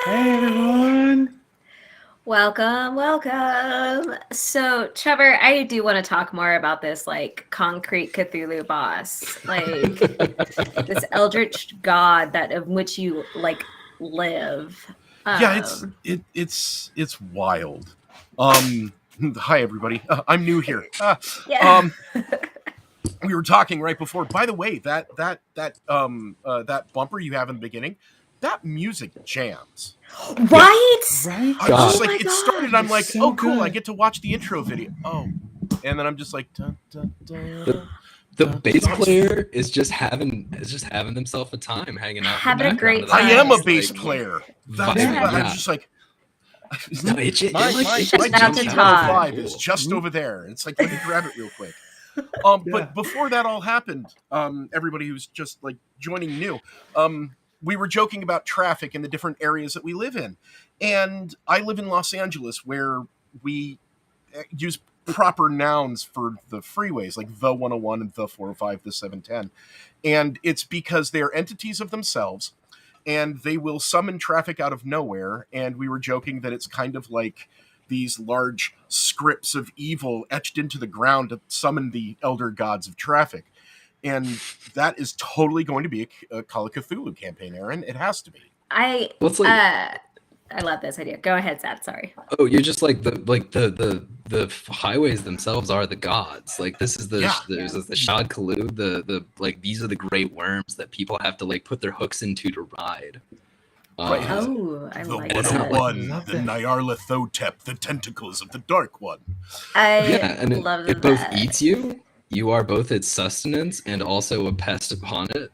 Hey everyone! Welcome. So, Trevor, I do want to talk more about this like concrete Cthulhu boss, like this eldritch god that of which you like live. Yeah, it's wild. Hi everybody. I'm new here. Yeah. We were talking right before. By the way, that bumper you have in the beginning, that music jams. Yeah, Right? right? I'm Oh just God, like, my it started. god. I'm it's like, so oh cool, I good. get to watch the intro video. Oh, and then I'm just like, dun, dun, The dun, the dun. bass Oh, it's. player is just having himself a time hanging out in the Having a background great of I that. am a Just time. bass like player. That's. vibing. Yeah. I'm Yeah. just like, No, He's my just it about jumps to out as like talk. TT-105 is cool. just Mhm. over there. It's like, let me grab it real quick. Yeah. But before that all happened, everybody who's just like joining new, we were joking about traffic in the different areas that we live in. And I live in Los Angeles where we use proper nouns for the freeways, like the 101 and the 405, the 710. And it's because they're entities of themselves and they will summon traffic out of nowhere. And we were joking that it's kind of like these large scripts of evil etched into the ground to summon the elder gods of traffic. And that is totally going to be a Call of Cthulhu campaign, Aaron. It has to be. I Well, it's like, uh I love this idea. Go ahead, Sad. Sorry. oh, you're just like the highways themselves are the gods. Like this is Yeah. there's the Shad Kalu, the like these are the great worms that people have to like put their hooks into to ride. Right. Uh, Oh, I The like it's not like that. 101, Love the that. Nyarlathotep, the tentacles of the Dark One. I yeah, and it love both that. eats you. You are both its sustenance and also a pest upon it.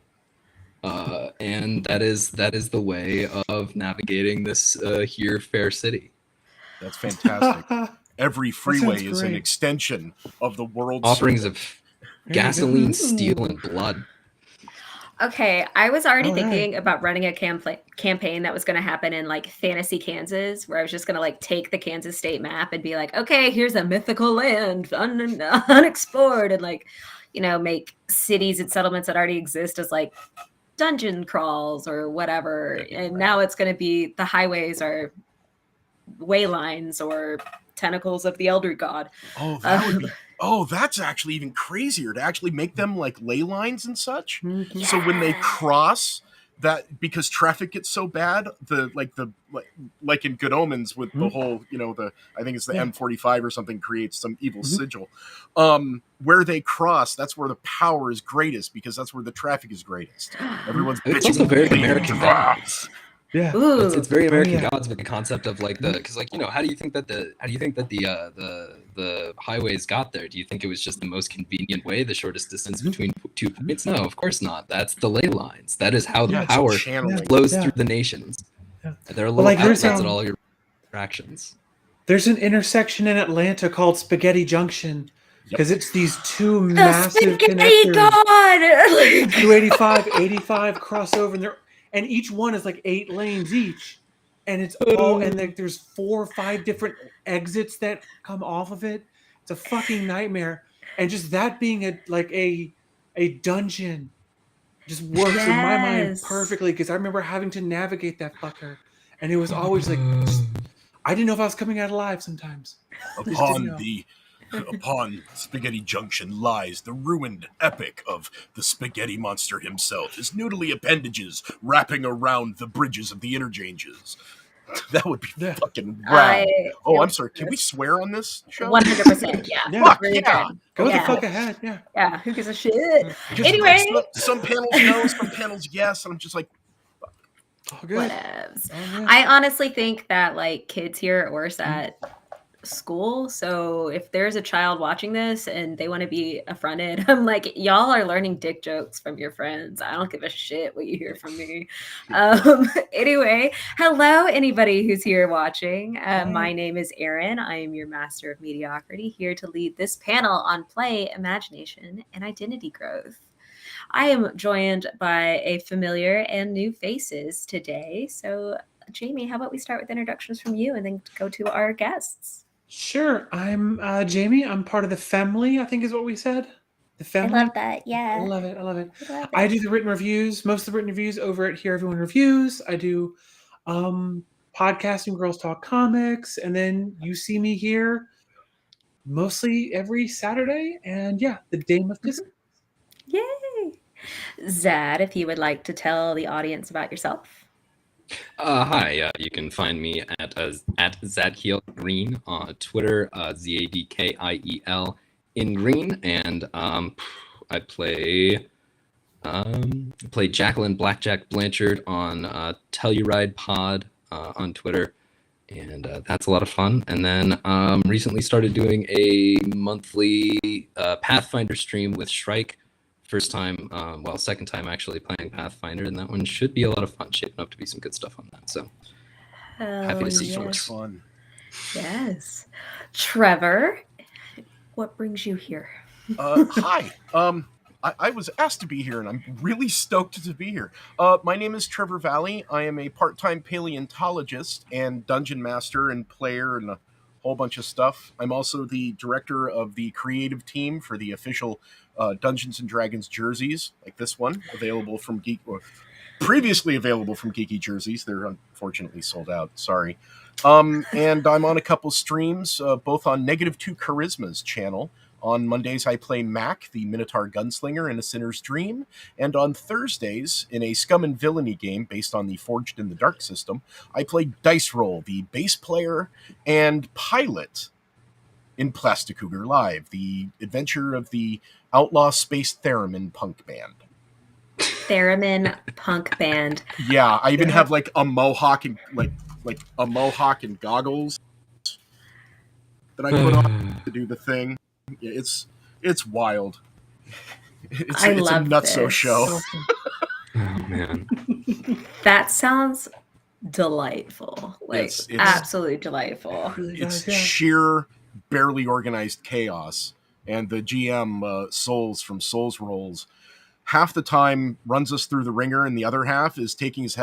And that is the way of navigating this here fair city. That's fantastic. That Every sounds freeway is an great. extension of the world Offerings serpent. of There you go. gasoline, steel, Ooh. and blood. Okay, I was already All right. thinking about running a campaign that was going to happen in like fantasy Kansas, where I was just going to like take the Kansas state map and be like, okay, here's a mythical land unexplored, and like, make cities and settlements that already exist as like dungeon crawls or whatever. That'd be And now rad. it's going to be the highways are way lines or tentacles of the elder god. Oh, that would Um, be. Oh, that's actually even crazier to actually make them like ley lines and such. Mhm. So when they yeah. cross that, because traffic gets so bad, like in Good Omens with the Mhm. whole, the I think it's the Yeah. M45 or something creates some evil Mhm. sigil. Where they cross, that's where the power is greatest because that's where the traffic is greatest. Everyone's It's also bitching. very bleeding. American gods. Yeah. It's Ooh. very Oh American yeah. gods with the concept of like the Mhm. because like how do you think that the highways got there? Do you think it was just the most convenient way, the shortest distance Mhm. between 2 points? No, of course not. That's the ley lines. That is how the Yeah, Yeah. it's power Yeah. channeling. flows Yeah. through the nations. Yeah. And there are Well, little like outlets at all your actions. there's an intersection in Atlanta called Spaghetti Junction Yep. because it's these two The massive spaghetti connectors. god. Like, 285, 85 crossover, and each one is like 8 lanes each, and it's all and there's 4 or 5 different exits that come off of it. It's a fucking nightmare, and just that being a dungeon just works in my mind yes. perfectly because I remember having to navigate that fucker, and it was always like just I didn't know if I was coming out alive sometimes. Just didn't Upon know. the Upon Spaghetti Junction lies the ruined epic of the spaghetti monster himself, his noodly appendages wrapping around the bridges of the interchanges. That would be Yeah, fucking I rad. Oh, feel I'm sorry. Can we swear on this show? 100%. Yeah. yeah. Fuck Really yeah. good. Go the Okay, Yeah. fuck cool. ahead. Yeah. Yeah. Who gives a shit? Because like Anyway, some panels no, some panels yes, and I'm just like, All good. whatevs. All good. I honestly think that like kids here are worse at school. So if there's a child watching this and they want to be affronted, I'm like, y'all are learning dick jokes from your friends. I don't give a shit what you hear from me. Anyway, hello, anybody who's here watching. My Hi. name is Erin. I am your master of mediocrity, here to lead this panel on play, imagination, and identity growth. I am joined by a familiar and new faces today. So, Jamie, how about we start with introductions from you and then go to our guests? Sure. I'm Jamie. I'm part of the family, I think is what we said. The I family. love that. I Yeah. love it. I love it. I love I it. do the written reviews, most of the written reviews over at Here Everyone Reviews. I do podcasting Girls Talk Comics, and then you see me here mostly every Saturday. And yeah, the Dame of Disc. Yay! Zad, if you would like to tell the audience about yourself. Hi, you can find me at Zadkiel Green on Twitter, Zadkiel in Green, and I play Jacqueline Blackjack Blanchard on Telluride Pod on Twitter, and that's a lot of fun. And then recently started doing a monthly Pathfinder stream with Shrike. First time, second time actually playing Pathfinder, and that one should be a lot of fun. Shaping up to be some good stuff on that. So happy to see So much folks. fun. Yes. Trevor, what brings you here? Hi. I was asked to be here, and I'm really stoked to be here. My name is Trevor Valley. I am a part-time paleontologist and dungeon master and player and a whole bunch of stuff. I'm also the director of the creative team for the official Dungeons and Dragons jerseys, like this one, previously available from Geeky Jerseys. They're unfortunately sold out. Sorry. And I'm on a couple streams, both on -2 Charisma's channel. On Mondays, I play Mac, the Minotaur Gunslinger in A Sinner's Dream. And on Thursdays, in a Scum and Villainy game based on the Forged in the Dark system, I play Dice Roll, the bass player and pilot in Plastic Cougar Live, the adventure of the outlaw space theremin punk band. Theremin punk band. Yeah, I even have like a mohawk and like a mohawk and goggles that I put on to do the thing. Yeah, it's wild. It's a nutso this. show. Oh man, that sounds delightful. Like it's absolutely delightful. It's sheer, barely organized chaos. And the GM Souls from Souls Rolls, half the time runs us through the ringer, and the other half is taking his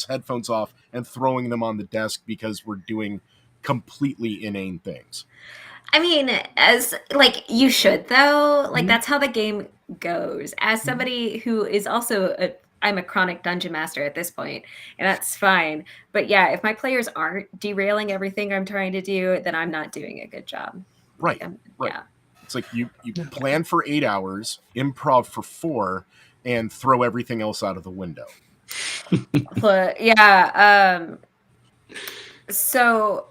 headphones off and throwing them on the desk because we're doing completely inane things. I mean, as like you should though. Like that's how the game goes. As somebody who is also I'm a chronic dungeon master at this point, and that's fine. But yeah, if my players aren't derailing everything I'm trying to do, then I'm not doing a good job. Right. Right. Yeah. It's like you plan for 8 hours, improv for 4, and throw everything else out of the window. But yeah, so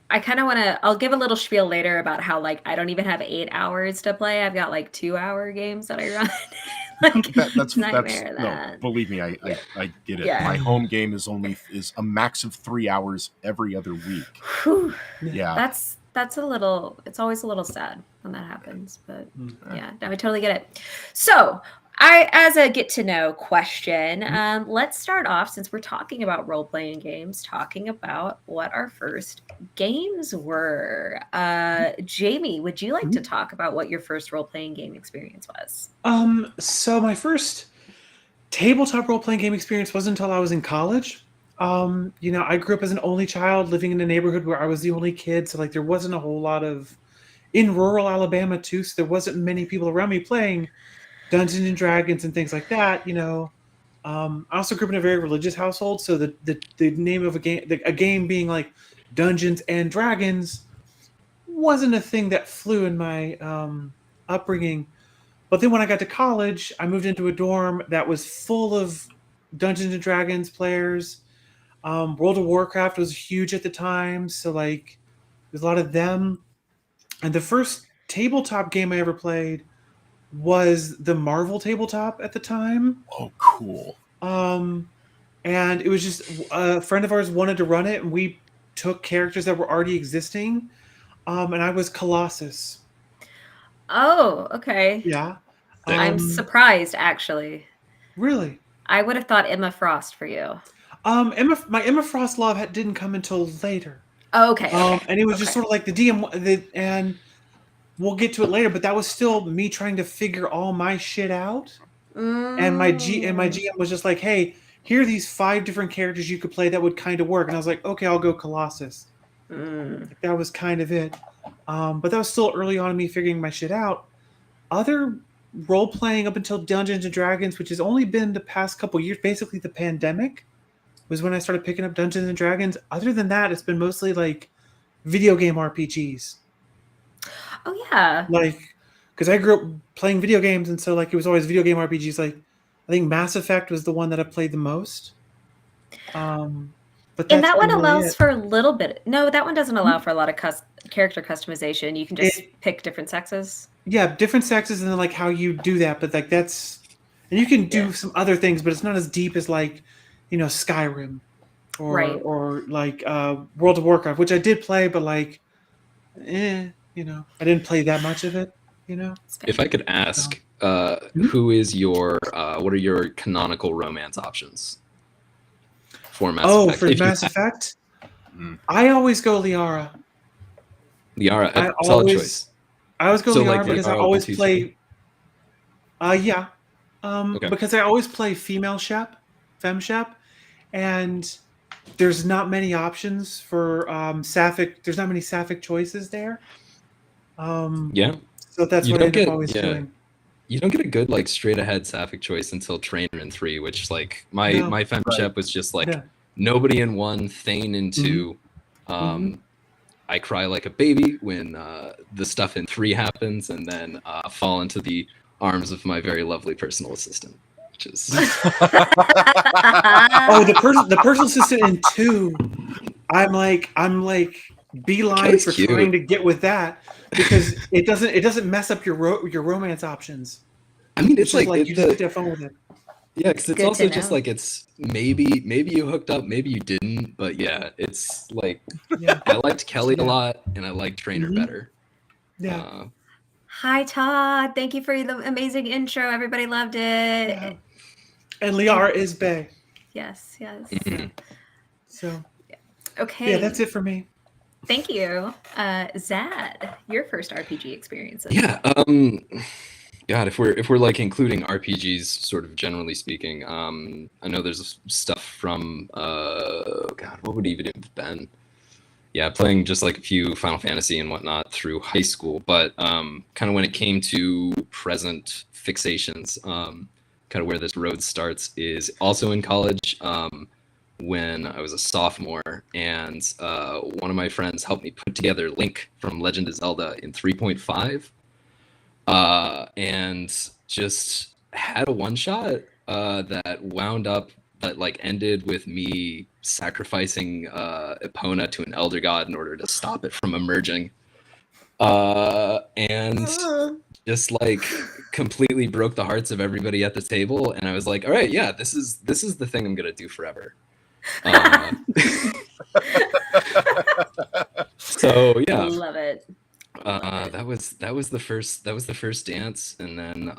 I kind of want to, I'll give a little spiel later about how like I don't even have 8 hours to play. I've got like 2-hour games that I run. Like that's nightmare. No, believe me, I get it. Yeah. My home game is a max of 3 hours every other week. Whew. Yeah. That's a little, it's always a little sad when that happens, but yeah, no, I totally get it. So as a get to know question, let's start off, since we're talking about role-playing games, talking about what our first games were. Jamie, would you like to talk about what your first role-playing game experience was? So my first tabletop role-playing game experience wasn't until I was in college. I grew up as an only child living in a neighborhood where I was the only kid. So like there wasn't a whole lot in rural Alabama too. So there wasn't many people around me playing Dungeons and Dragons and things like that. I also grew up in a very religious household. So the name of a game being like Dungeons and Dragons wasn't a thing that flew in my upbringing. But then when I got to college, I moved into a dorm that was full of Dungeons and Dragons players. World of Warcraft was huge at the time, so like there's a lot of them. And the first tabletop game I ever played was the Marvel tabletop at the time. Oh, cool. And it was just a friend of ours wanted to run it, and we took characters that were already existing. And I was Colossus. Oh, okay. Yeah. I'm surprised, actually. Really? I would have thought Emma Frost for you. My Emma Frost love didn't come until later. Oh, okay. And it was just sort of like the DM, and we'll get to it later, but that was still me trying to figure all my shit out. And my GM was just like, hey, here are these 5 different characters you could play that would kind of work. And I was like, okay, I'll go Colossus. Like, that was kind of it. But that was still early on in me figuring my shit out. Other role-playing up until Dungeons & Dragons, which has only been the past couple years, basically the pandemic, was when I started picking up Dungeons and Dragons. Other than that, it's been mostly like video game RPGs. Oh yeah. Like, because I grew up playing video games, and so like it was always video game RPGs. Like, I think Mass Effect was the one that I played the most. But And that's that one been really allows it. for a little bit. No, that one doesn't allow for a lot of character customization. You can just pick different sexes. Yeah, different sexes and then like how you do that. But like that's, and you can do Yeah. some other things, but it's not as deep as like, Skyrim or Right. or like World of Warcraft, which I did play, but like, I didn't play that much of it. If I could ask, Mhm. who is what are your canonical romance options for Mass Oh, Effect? for If you Mass have Effect, Mm. I always go Liara. Liara, I solid always, choice. I always go So Liara like because I Liara always 1, 2, 3? play. Yeah. Okay. Because I always play female Shep, Fem Shep, and there's not many options for sapphic. There's not many sapphic choices there. Yeah. So that's You what I don't end up get always doing. you don't get a good like straight ahead sapphic choice until Trainer in 3, which like my No. my fem Right. shep was just like No. nobody in 1, Thane in 2. Mhm. I cry like a baby when the stuff in 3 happens, and then fall into the arms of my very lovely personal assistant, which is Oh, the personal assistant in 2. I'm like beeline Kelly's for cute. trying to get with that because it doesn't mess up your romance options. I mean, It's it's just like like you just have to have fun with it. yeah, because it's Good to also just know. like it's maybe you hooked up, maybe you didn't, but yeah, it's like Yeah. I liked Kelly a Yeah. lot, and I liked Trainer Mhm. better. Yeah. Hi, Todd. Thank you for the amazing intro. Everybody loved it. Yeah. And Liara is Bay. Yes, yes. Mhm. So Okay. yeah, that's it for me. Thank you. Zad, your first RPG experiences. Yeah. God, if we're like including RPGs, sort of generally speaking, I know there's stuff from God, what would it even have been? Yeah, playing just like a few Final Fantasy and whatnot through high school, but kind of when it came to present fixations, kind of where this road starts is also in college. When I was a sophomore, and one of my friends helped me put together Link from Legend of Zelda in 3.5. And just had a one shot that like ended with me sacrificing Epona to an elder god in order to stop it from emerging. And just like completely broke the hearts of everybody at the table, and I was like, all right, yeah, this is the thing I'm gonna do forever. So yeah, Love it. that was the first dance, and then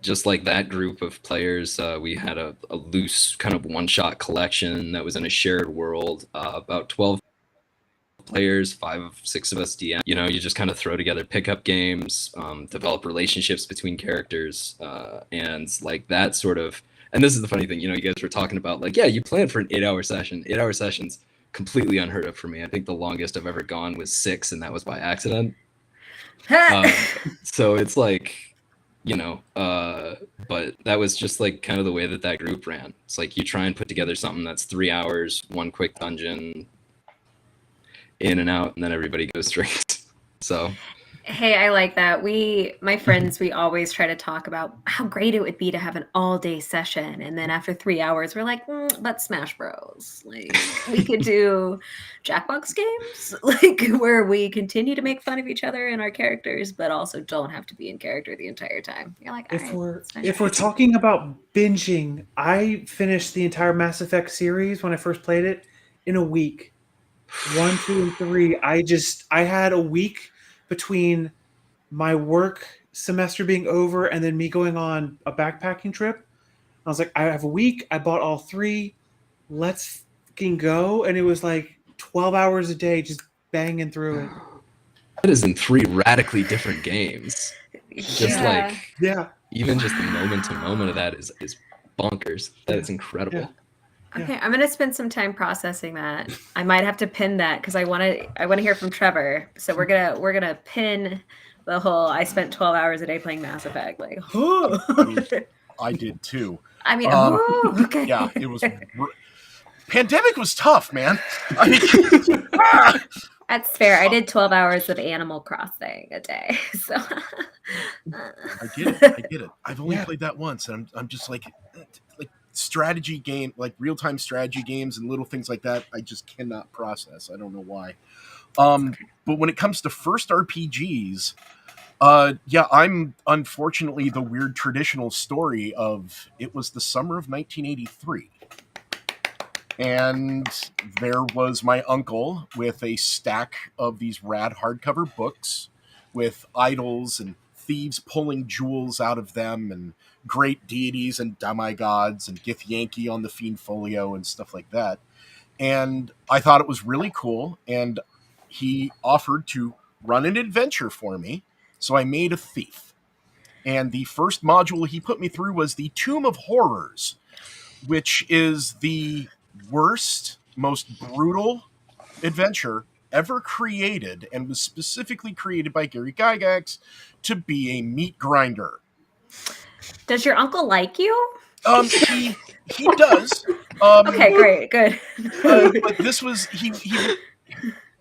just like that group of players, we had a loose kind of one-shot collection that was in a shared world, about 12 players, 6 of us DM. You just kind of throw together pickup games, develop relationships between characters, and like that sort of. And this is the funny thing, you guys were talking about like, yeah, you planned for an 8-hour session. 8-hour sessions, completely unheard of for me. I think the longest I've ever gone was 6, and that was by accident. So it's like, but that was just like kind of the way that group ran. It's like you try and put together something that's 3 hours, one quick dungeon, in and out, and then everybody goes straight. So Hey, I like that. My friends, we always try to talk about how great it would be to have an all-day session, and then after 3 hours, we're like, but Smash Bros. Like we could do Jackbox games, like where we continue to make fun of each other and our characters, but also don't have to be in character the entire time. You're like, If we're it's fine. talking about binging, I finished the entire Mass Effect series when I first played it in a week. 1, 2, and 3. I had a week between my work semester being over and then me going on a backpacking trip. I was like, I have a week. I bought all 3. Let's fucking go. And it was like 12 hours a day just banging through it. that is in 3 radically different games. Just Yeah. like Yeah. even just the moment to moment of that is bonkers. That is incredible. Yeah. Okay, I'm gonna spend some time processing that. I might have to pin that because I want to hear from Trevor. So we're gonna pin the whole. I spent 12 hours a day playing Mass Effect. Like, I did too. I mean, Um, okay. Yeah, it was. Pandemic was tough, man. I mean, That's fair. I did 12 hours of Animal Crossing a day. So I get it. I've only Yeah. played that once, and I'm just like strategy game, like real time strategy games and little things like that. I just cannot process. I don't know why. But when it comes to first RPGs, yeah, I'm unfortunately the weird traditional story of it was the summer of 1983. And there was my uncle with a stack of these rad hardcover books with idols and thieves pulling jewels out of them and great deities and demigods and Gith Yankee on the Fiend Folio and stuff like that. And I thought it was really cool. And he offered to run an adventure for me. So I made a thief. And the first module he put me through was the Tomb of Horrors, which is the worst, most brutal adventure ever created, and was specifically created by Gary Gygax to be a meat grinder. does your uncle like you? He does. Okay, great, good. But this was he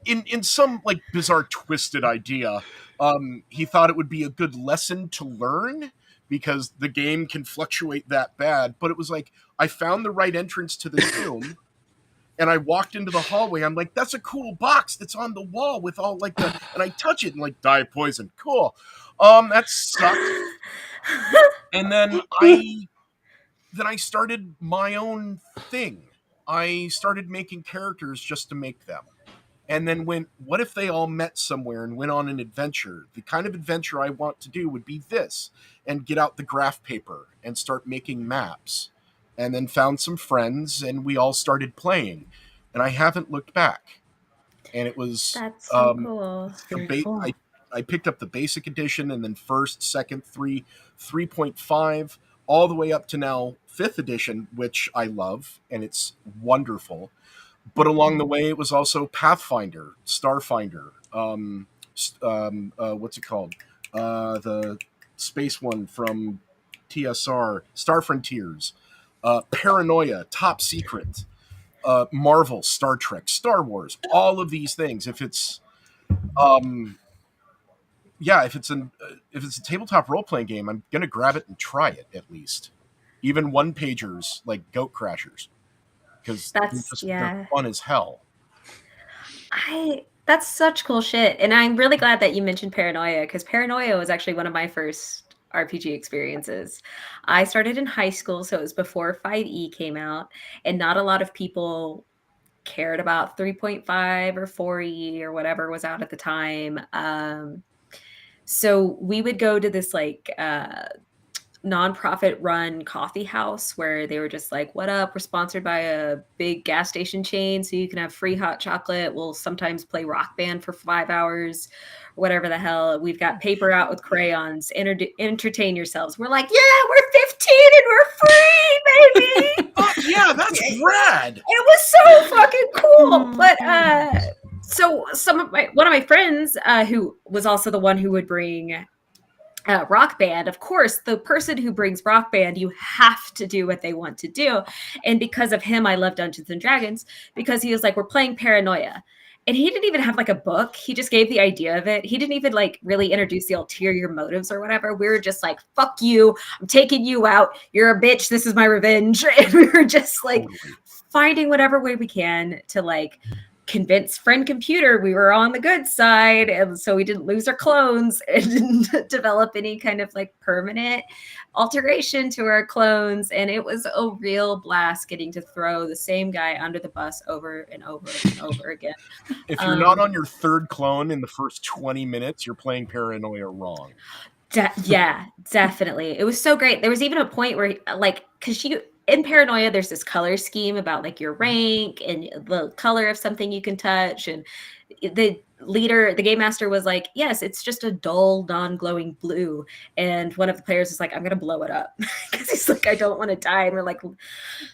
in some like bizarre twisted idea. He thought it would be a good lesson to learn because the game can fluctuate that bad. But it was like I found the right entrance to the tomb. And I walked into the hallway. I'm like, that's a cool box that's on the wall with all like the, and I touch it and like die of poison. Cool. That sucked. And then I started my own thing. I started making characters just to make them. And then went, what if they all met somewhere and went on an adventure? The kind of adventure I want to do would be this, and get out the graph paper and start making maps. And then found some friends and we all started playing. And I haven't looked back. And it was That's so cool. It's very cool. I picked up the basic edition and then first, second, 3.5, all the way up to now 5th edition, which I love and it's wonderful. But along the way, it was also Pathfinder, Starfinder, what's it called? The space one from TSR, Star Frontiers, Paranoia, Top Secret, Marvel, Star Trek, Star Wars, all of these things. If it's if it's a tabletop role playing game, I'm gonna grab it and try it at least. Even one pagers like Goat Crashers, because they're fun as hell. That's such cool shit. And I'm really glad that you mentioned Paranoia, because Paranoia was actually one of my first RPG experiences. I started in high school, so it was before 5e came out, and not a lot of people cared about 3.5 or 4e or whatever was out at the time. So we would go to this like nonprofit run coffee house where they were just like, what up, we're sponsored by a big gas station chain, so you can have free hot chocolate. We'll sometimes play Rock Band for 5 hours, whatever the hell. We've got paper out with crayons. Entertain yourselves. We're like, yeah, we're 15 and we're free, baby. Oh, yeah, that's rad. It was so fucking cool. But so one of my friends who was also the one who would bring Rock Band, of course, the person who brings Rock Band, you have to do what they want to do. And because of him, I love Dungeons and Dragons, because he was like, we're playing Paranoia. And he didn't even have like a book. He just gave the idea of it. He didn't even like really introduce the ulterior motives or whatever. We were just like, fuck you. I'm taking you out. You're a bitch. This is my revenge. And we were just like finding whatever way we can to like convince friend computer we were on the good side, and so we didn't lose our clones and didn't develop any kind of like permanent alteration to our clones. And it was a real blast getting to throw the same guy under the bus over and over and over again. If you're not on your third clone in the first 20 minutes, you're playing Paranoia wrong. Yeah, definitely. It was so great. There was even a point where like, because in Paranoia, there's this color scheme about like your rank and the color of something you can touch. And the game master was like, yes, it's just a dull, non-glowing blue. And one of the players is like, I'm going to blow it up. Because he's like, I don't want to die. And we're like,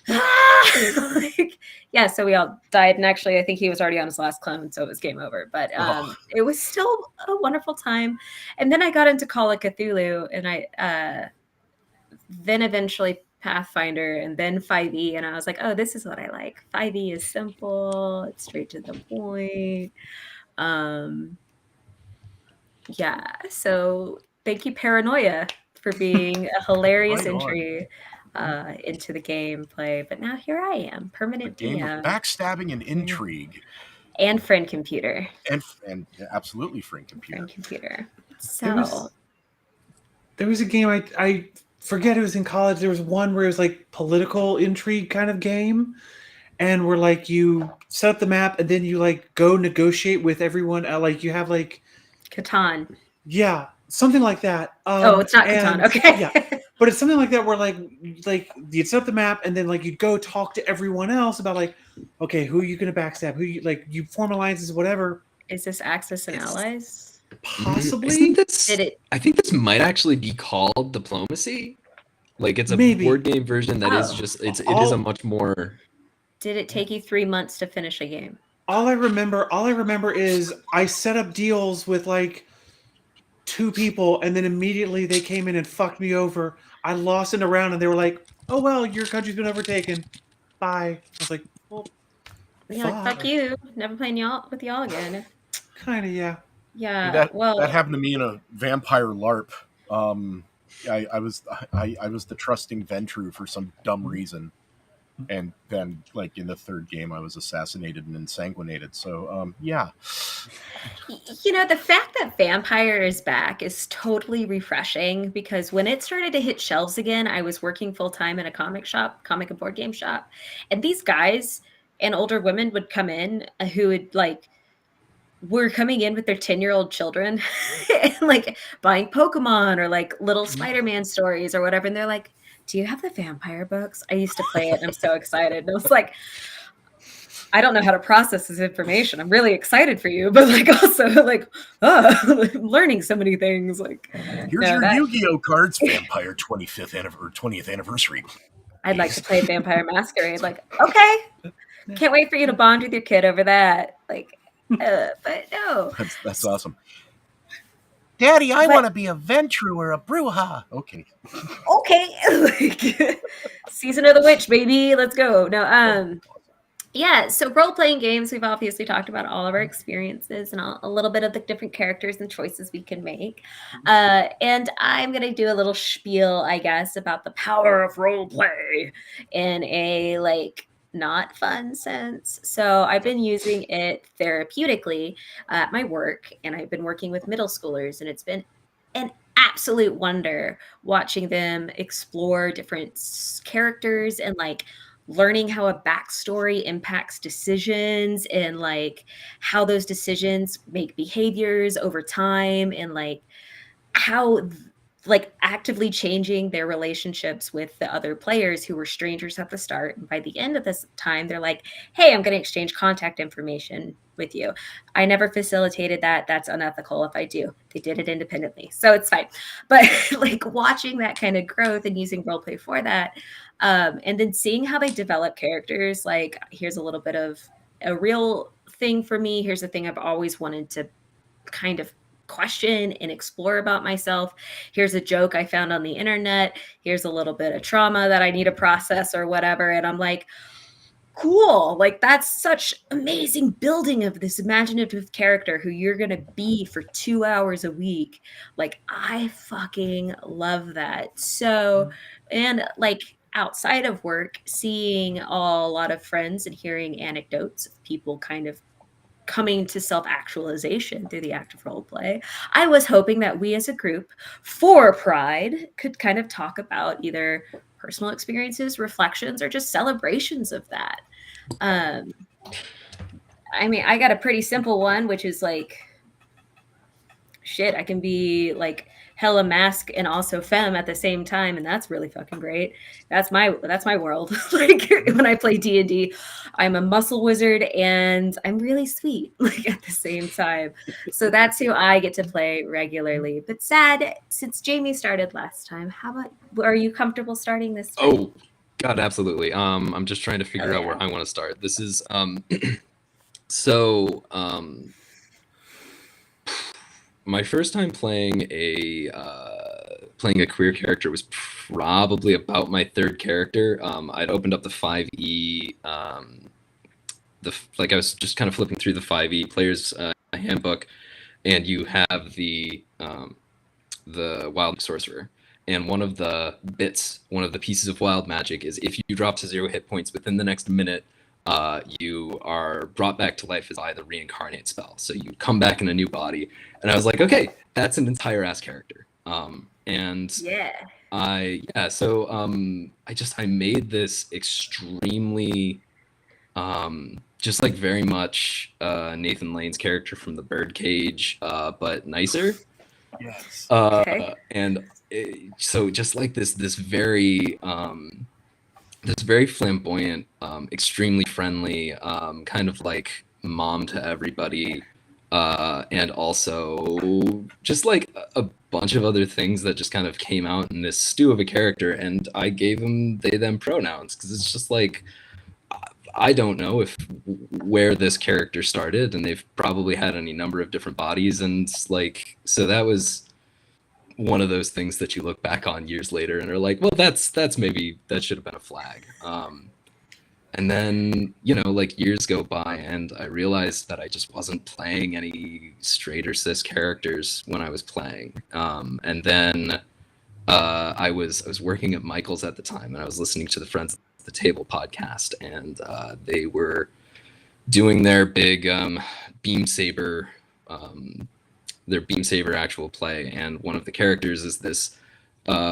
ah! Like, yeah, so we all died. And actually, I think he was already on his last clone, so it was game over. But it was still a wonderful time. And then I got into Call of Cthulhu, and I then eventually Pathfinder and then 5e, and I was like, oh, this is what I like. 5e is simple, it's straight to the point. Yeah, so thank you, Paranoia, for being a hilarious Right on. entry into the gameplay. But now here I am, A permanent game of DM backstabbing and intrigue, and friend computer. and absolutely friend computer. Friend computer. There So was a game I forget, it was in college. There was one where it was like political intrigue kind of game, and where like you set up the map and then you like go negotiate with everyone. Like you have like Catan. yeah, something like that. Oh, it's not Catan. And Okay. yeah, but it's something like that where like you'd set up the map and then like you'd go talk to everyone else about like, okay, who are you gonna backstab? Who you like? You form alliances, whatever. Is this Axis and Allies? Possibly. Isn't this? Did it? I think this might actually be called Diplomacy. Like it's a Maybe. board game version that is Oh. just it is a much more. Did it take you 3 months to finish a game? All I remember is I set up deals with like 2 people, and then immediately they came in and fucked me over. I lost in a round, and they were like, "Oh well, your country's been overtaken. Bye." I was like, "Well, You're like, fuck you. Never playing with y'all again. kind of, yeah." Yeah. That happened to me in a vampire LARP. I was the trusting Ventru for some dumb reason, and then like in the 3rd game I was assassinated and insanguinated. So yeah. You know, the fact that Vampire is back is totally refreshing, because when it started to hit shelves again, I was working full time in a comic and board game shop, and these guys and older women would come in who would like were coming in with their 10-year-old children and like buying Pokemon or like little Spider-Man stories or whatever, and they're like, do you have the Vampire books? I used to play it and I'm so excited. And I was like, I don't know how to process this information. I'm really excited for you, but like also like, I'm learning so many things. Like, Here's your Yu-Gi-Oh cards, Vampire 20th anniversary. I'd like to play Vampire Masquerade. Like, okay, can't wait for you to bond with your kid over that. Like, but no, that's awesome. Daddy, I want to be a Ventru or a Bruja. Okay. Like, Season of the Witch, baby. Let's go. No, yeah, so role-playing games, we've obviously talked about all of our experiences and a little bit of the different characters and choices we can make. And I'm going to do a little spiel, I guess, about the power of role-play in a, like, not fun sense. So I've been using it therapeutically at my work, and I've been working with middle schoolers, and it's been an absolute wonder watching them explore different characters and, like, learning how a backstory impacts decisions and like how those decisions make behaviors over time, and like how like actively changing their relationships with the other players who were strangers at the start. And by the end of this time, they're like, hey, I'm going to exchange contact information with you. I never facilitated that. That's unethical if I do. They did it independently, so it's fine. But like watching that kind of growth and using roleplay for that, and then seeing how they develop characters. Like, here's a little bit of a real thing for me. Here's the thing I've always wanted to kind of question and explore about myself. Here's a joke I found on the internet. Here's a little bit of trauma that I need to process or whatever. And I'm like, cool. Like, that's such amazing building of this imaginative character who you're going to be for 2 hours a week. Like, I fucking love that. So, and like outside of work, seeing a lot of friends and hearing anecdotes of people kind of coming to self-actualization through the act of role play, I was hoping that we as a group for Pride could kind of talk about either personal experiences, reflections, or just celebrations of that. I mean, I got a pretty simple one, which is like, shit, I can be like hella mask and also femme at the same time, and that's really fucking great. That's my world. Like, when I play D&D, I'm a muscle wizard and I'm really sweet, like, at the same time. So that's who I get to play regularly. But sad, since Jamie started last time, how about, are you comfortable starting this time? Oh God, absolutely. I'm just trying to figure out where I want to start. This is so my first time playing a playing a queer character was probably about my third character. I'd opened up the 5e, I was just kind of flipping through the 5e player's handbook, and you have the wild sorcerer. And one of the pieces of wild magic is if you drop to 0 hit points within the next minute, you are brought back to life as by the reincarnate spell. So you come back in a new body. And I was like, okay, that's an entire ass character. And Yeah. I made this extremely just like very much Nathan Lane's character from the Birdcage, but nicer. Yes. Okay. And so just like this very flamboyant, extremely friendly, kind of like mom to everybody, and also just like a bunch of other things that just kind of came out in this stew of a character, and I gave them they them pronouns because it's just like I don't know where this character started, and they've probably had any number of different bodies, and like so that was one of those things that you look back on years later and are like, well, that's maybe that should have been a flag. And then, like years go by and I realized that I just wasn't playing any straight or cis characters when I was playing. And then I was working at Michael's at the time and I was listening to the Friends at the Table podcast, and they were doing their big Beam Saber actual play, and one of the characters is this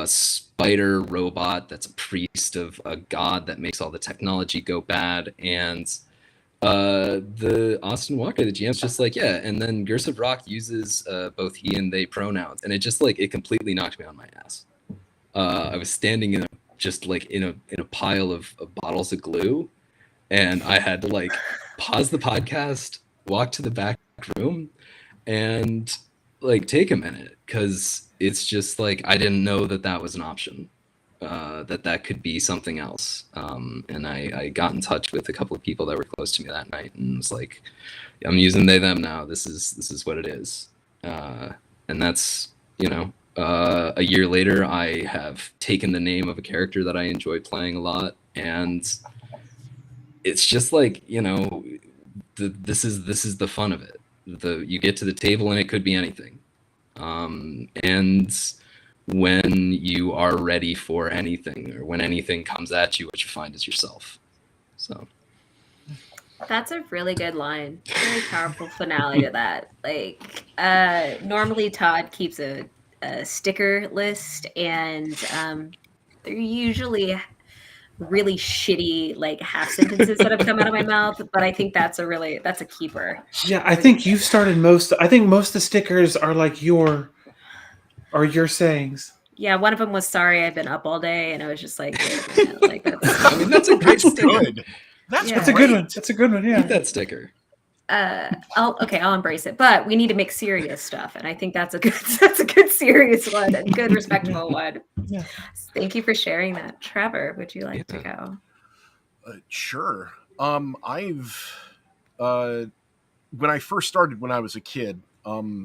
spider robot that's a priest of a god that makes all the technology go bad, and the Austin Walker, the GM's just like, yeah, and then Gersiv Rock uses both he and they pronouns, and it just like it completely knocked me on my ass. I was standing in a pile of bottles of glue, and I had to like pause the podcast, walk to the back room, and like take a minute, because it's just like I didn't know that was an option, that could be something else. And I got in touch with a couple of people that were close to me that night and was like, I'm using they them now. This is what it is. And that's a year later I have taken the name of a character that I enjoy playing a lot, and it's just like this is the fun of it. You get to the table and it could be anything, and when you are ready for anything, or when anything comes at you, what you find is yourself. So that's a really good line. Very powerful finale to that. Like, normally Todd keeps a sticker list, and they're usually really shitty like half sentences that have come out of my mouth, but I think that's a keeper. Yeah, I think you've started most. I think most of the stickers are like your sayings. Yeah, one of them was sorry I've been up all day, and I was just like, wait a minute, like that's I mean, that's a great That's sticker. good. That's Yeah. That's a good one. That's a good one. Keep Yeah. that sticker. I'll embrace it, but we need to make serious stuff, and I think that's a good serious one and good respectful one. Yeah. Thank you for sharing that. Trevor, would you like to go? Sure. I've when I first started when I was a kid,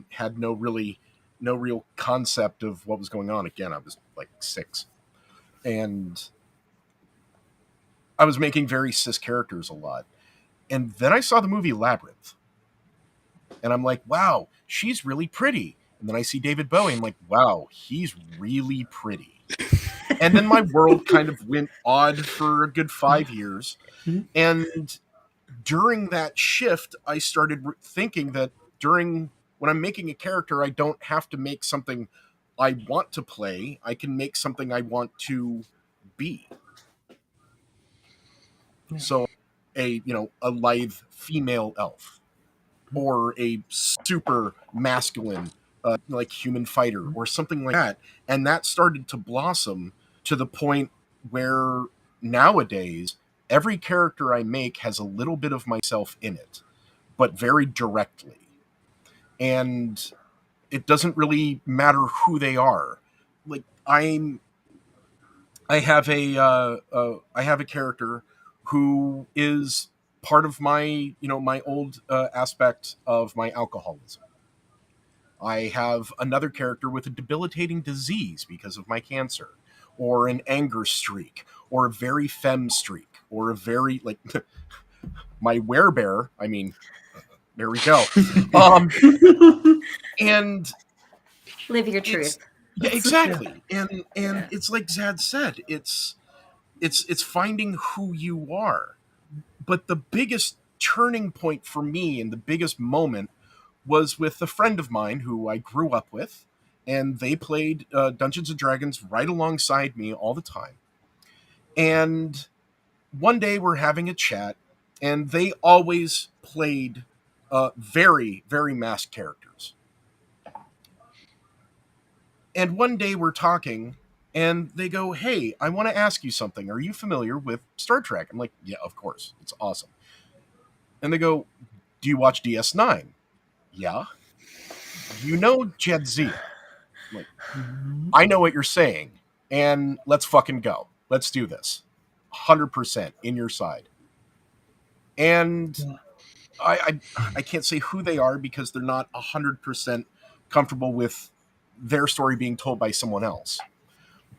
had no real concept of what was going on. Again, I was like 6, and I was making very cis characters a lot. And then I saw the movie Labyrinth, and I'm like, wow, she's really pretty. And then I see David Bowie, I'm like, wow, he's really pretty. And then my world kind of went odd for a good 5 years. Mm-hmm. And during that shift, I started thinking that when I'm making a character, I don't have to make something I want to play. I can make something I want to be. Yeah. So a lithe female elf, or a super masculine like human fighter, or something like that. And that started to blossom to the point where nowadays every character I make has a little bit of myself in it, but very directly. And it doesn't really matter who they are. Like I have a character who is part of my my old aspect of my alcoholism, I have another character with a debilitating disease because of my cancer, or an anger streak, or a very femme streak, or a very like my werebear. I mean, there we go. And Live your it's truth. yeah, Yeah. exactly. And Yeah. it's like Zad said, it's finding who you are. But the biggest turning point for me and the biggest moment was with a friend of mine who I grew up with, and they played Dungeons and Dragons right alongside me all the time. And one day we're having a chat, and they always played very, very masked characters. And one day we're talking, and they go, "Hey, I want to ask you something. Are you familiar with Star Trek?" I'm like, "Yeah, of course. It's awesome." And they go, "Do you watch DS9?" "Yeah." "You know Jadzia?" I'm like, Mhm. "I know what you're saying, and let's fucking go. Let's do this. 100% in your side." And Yeah. I can't say who they are because they're not 100% comfortable with their story being told by someone else.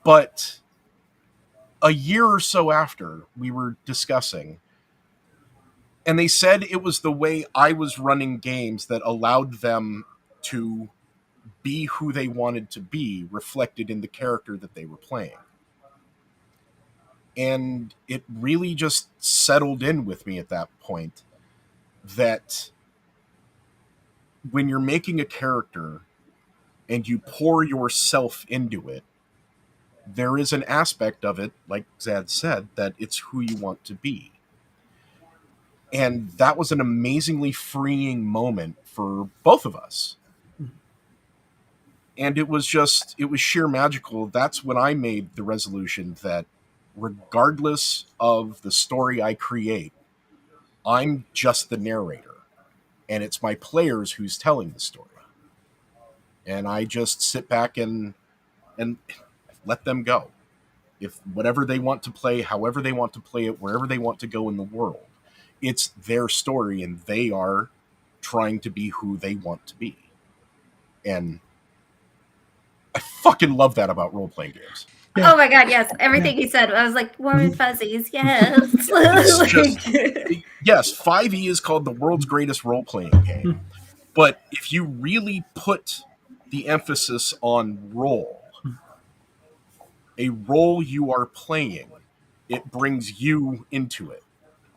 But a year or so after, we were discussing, and they said it was the way I was running games that allowed them to be who they wanted to be, reflected in the character that they were playing. And it really just settled in with me at that point that when you're making a character and you pour yourself into it, there is an aspect of it, like Zad said, that it's who you want to be. And that was an amazingly freeing moment for both of us. And it was sheer magical. That's when I made the resolution that regardless of the story I create, I'm just the narrator. And it's my players who's telling the story. And I just sit back and let them go. If whatever they want to play, however they want to play it, wherever they want to go in the world, it's their story and they are trying to be who they want to be. And I fucking love that about role playing games. Yeah. Oh my god, yes. Everything Yeah. he said, I was like warm and fuzzies. Yes. It's just Like, yes, 5e is called the world's greatest role playing game. But if you really put the emphasis on role, a role you are playing, it brings you into it.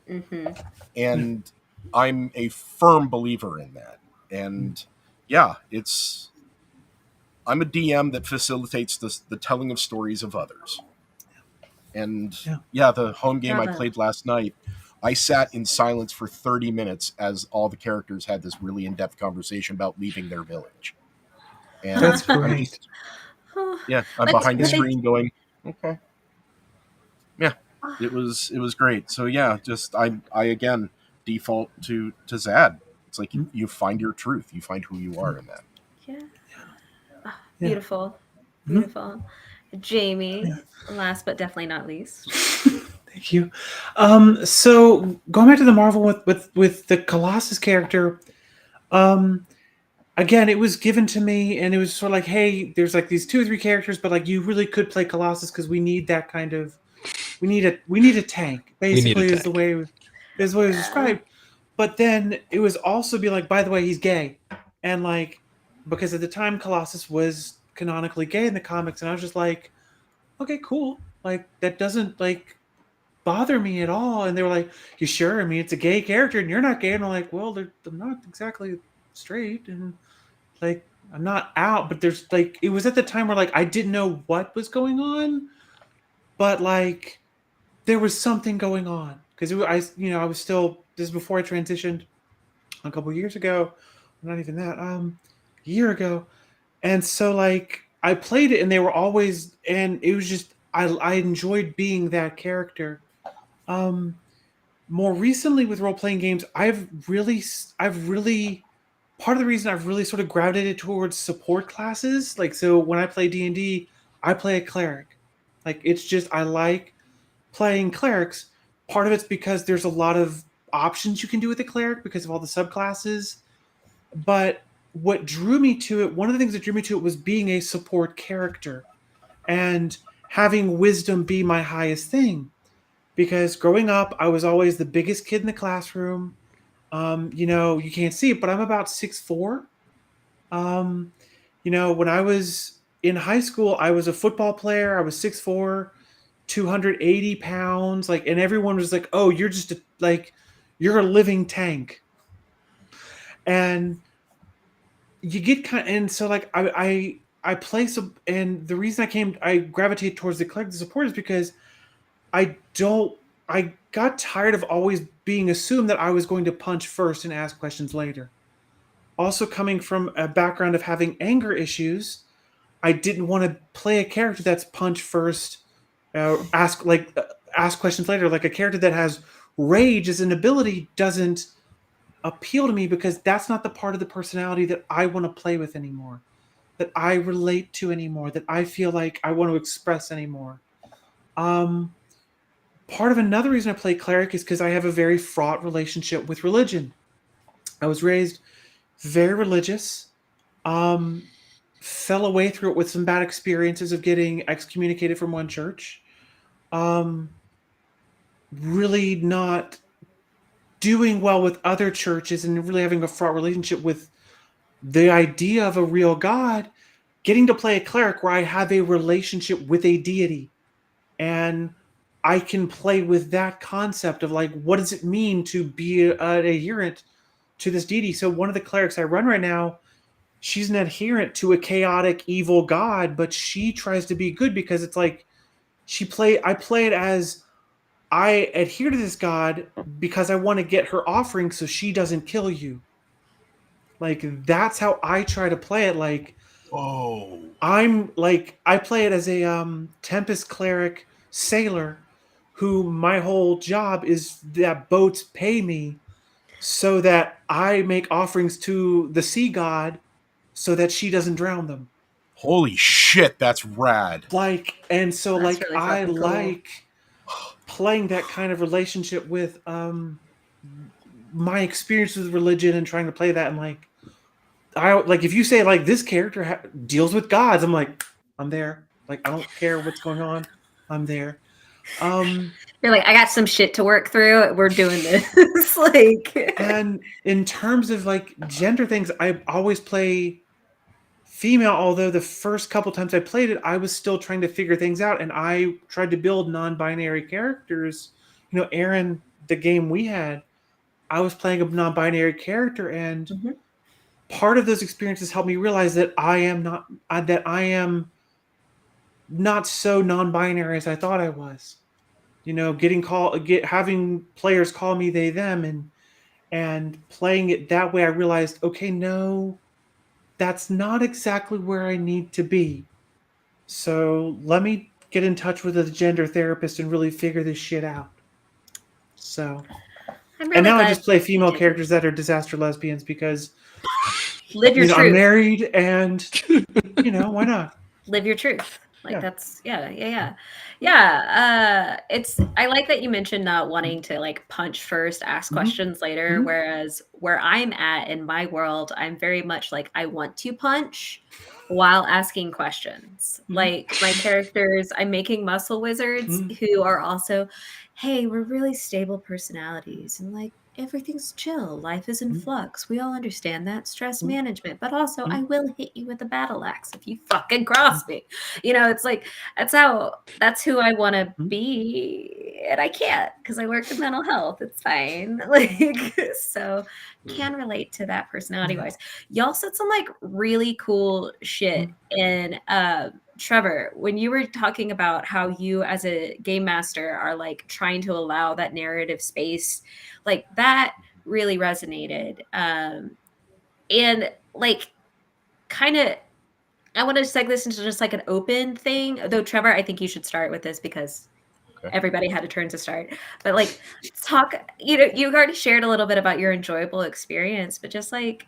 mhm. And I'm a firm believer in that. And yeah, I'm a DM that facilitates the telling of stories of others. And Yeah. yeah, the home game I Bravo. played last night, I sat in silence for 30 minutes as all the characters had this really in-depth conversation about leaving their village. And That's I'm great. just, yeah, I'm But behind a but they screen going, okay. Yeah, it was great. So yeah, just I again default to Zad. It's like you find your truth, you find who you are in that. yeah. Ah, Yeah. beautiful. Mhm. Beautiful. Jamie, Yeah. last but definitely not least. Thank you. So going back to the Marvel with the Colossus character, um, again, it was given to me, and it was sort of like, hey, there's like these 2 or 3 characters, but like you really could play Colossus because we need that kind of we need a tank. We need a Basically, tank. is the way it was Yeah. described. But then it was also be like, by the way, he's gay, and like because at the time Colossus was canonically gay in the comics, and I was just like, okay, cool, like that doesn't like bother me at all. And they were like, you sure? I mean, it's a gay character, and you're not gay. And I'm like, well, I'm not exactly straight, and like I'm not out, but there's like it was at the time where like I didn't know what was going on, but like there was something going on because I was still this is before I transitioned a couple years ago, not even that, a year ago, and so like I played it and they were always and it was just I enjoyed being that character. Um, More recently with role playing games, I've really part of the reason I've really sort of gravitated towards support classes. Like so when I play D&D, I play a cleric. Like it's just I like playing clerics. Part of it's because there's a lot of options you can do with the cleric because of all the subclasses. But what drew me to it, one of the things that drew me to it was being a support character and having wisdom be my highest thing. Because growing up, I was always the biggest kid in the classroom. You can't see it, but I'm about 6'4". When I was in high school, I was a football player. I was 6'4", 280 pounds. Like, and everyone was like, "Oh, you're just you're a living tank." And you get kind of, and so like I play some, and the reason I gravitate towards the collective support is because I don't I got tired of always being assumed that I was going to punch first and ask questions later. Also, coming from a background of having anger issues, I didn't want to play a character that's punch first, ask questions later. Like a character that has rage as an ability doesn't appeal to me because that's not the part of the personality that I want to play with anymore, that I relate to anymore, that I feel like I want to express anymore. Um, Part of another reason I play cleric is because I have a very fraught relationship with religion. I was raised very religious. Um, Fell away through it with some bad experiences of getting excommunicated from one church. Um, really not doing well with other churches and really having a fraught relationship with the idea of a real God. Getting to play a cleric where I have a relationship with a deity and I can play with that concept of like, what does it mean to be an adherent to this deity? So one of the clerics I run right now, she's an adherent to a chaotic, evil god, but she tries to be good because it's like I play it as I adhere to this god because I want to get her offering so she doesn't kill you. Like that's how I try to play it. Like Oh, I play it as a Tempest cleric sailor who my whole job is that boats pay me so that I make offerings to the sea god so that she doesn't drown them. holy shit, that's rad. That's really I fucking cool. like playing that kind of relationship with my experience with religion and trying to play that and I like if you say like this character deals with gods, I'm like I'm there. Like I don't care what's going on, I'm there. Um, You're like, I got some shit to work through. We're doing this. Like, and in terms of like gender things, I always play female. Although the first couple times I played it, I was still trying to figure things out, and I tried to build non-binary characters. Aaron, the game we had, I was playing a non-binary character, and Mhm. part of those experiences helped me realize that I am not so non-binary as I thought I was. Having players call me they them and playing it that way, I realized, okay, no, that's not exactly where I need to be. So let me get in touch with a gender therapist and really figure this shit out. So, I'm and really now I glad just play you female did it. characters that are disaster lesbians because Live your I'm truth. married and why not? Live your truth. Like Yeah. that's yeah. It's I like that you mentioned not wanting to like punch first, ask Mhm. questions later. Mhm. Whereas where I'm at in my world, I'm very much like I want to punch while asking questions. Mhm. Like my characters, I'm making muscle wizards Mhm. who are also, hey, we're really stable personalities and like everything's chill. Life is in Mhm. flux. We all understand that stress Mhm. management, but also I Mhm. will hit you with a battle axe if you fucking cross me. It's like that's who I want to Mhm. be, and I can't because I work in mental health. It's fine. Like so can relate to that personality wise. Y'all said some like really cool shit Mhm. in Trevor, when you were talking about how you as a game master are like trying to allow that narrative space, like that really resonated. And like kind of I want to seg this into just like an open thing. Though Trevor, I think you should start with this because Okay. everybody had a turn to start. But like talk, you already shared a little bit about your enjoyable experience, but just like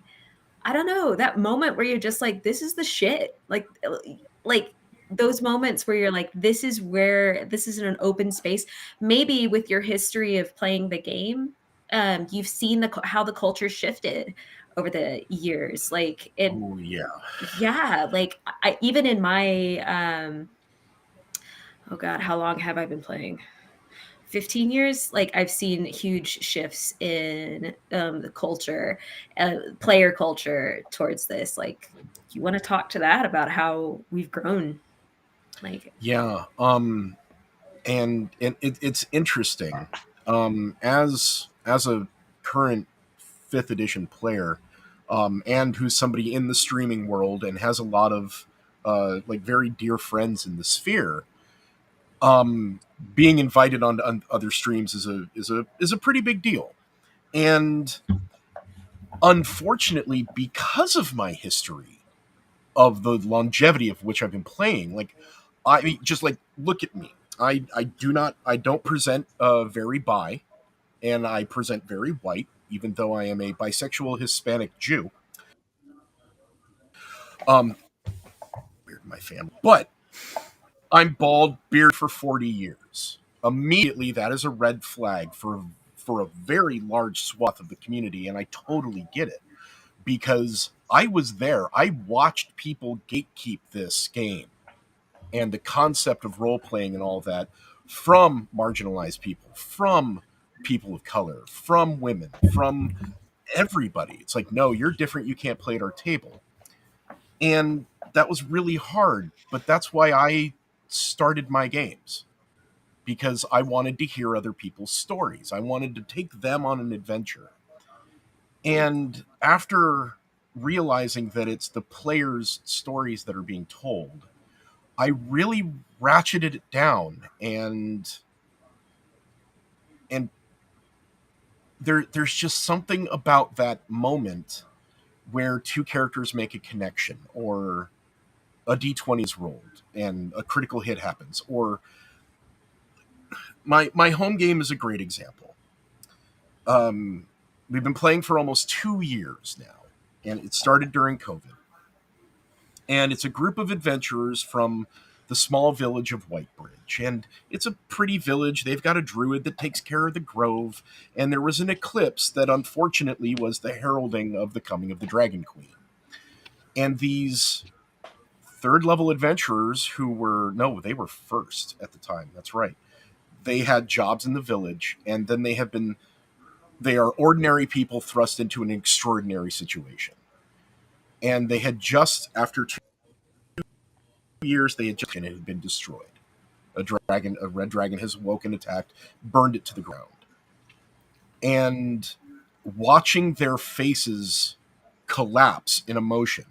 I don't know, that moment where you're just like, this is the shit. Like those moments where you're like, this is in an open space. Maybe with your history of playing the game, you've seen how the culture shifted over the years. Like it, Oh yeah. yeah, like I even in my oh god, how long have I been playing? 15 years. Like I've seen huge shifts in the culture, player culture towards this. Like you want to talk to that about how we've grown? Like Yeah. And it's interesting. As a current fifth edition player, and who's somebody in the streaming world and has a lot of like very dear friends in the sphere. Being invited on other streams is a pretty big deal. And unfortunately, because of my history of the longevity of which I've been playing, like I mean, just like look at me. I don't present very bi, and I present very white, even though I am a bisexual Hispanic Jew. Um, weird in my family, but I'm bald, beard for 40 years. Immediately, that is a red flag for a very large swath of the community, and I totally get it because I was there. I watched people gatekeep this game and the concept of role playing and all that from marginalized people, from people of color, from women, from everybody. It's like, no, you're different. You can't play at our table. And that was really hard, but that's why I started my games because I wanted to hear other people's stories. I wanted to take them on an adventure. And after realizing that it's the players' stories that are being told, I really ratcheted it down, and there's just something about that moment where two characters make a connection, or a d20 is rolled and a critical hit happens, or my home game is a great example. We've been playing for almost 2 years now, and it started during COVID. And it's a group of adventurers from the small village of Whitebridge. And it's a pretty village. They've got a druid that takes care of the grove, and there was an eclipse that unfortunately was the heralding of the coming of the Dragon Queen. And these third level adventurers who were, no, they were first at the time. That's right. They had jobs in the village, and then they are ordinary people thrust into an extraordinary situation. And they had just, after 2 years, they had just, and it had been destroyed. A red dragon has woken, attacked, burned it to the ground. And watching their faces collapse in emotion,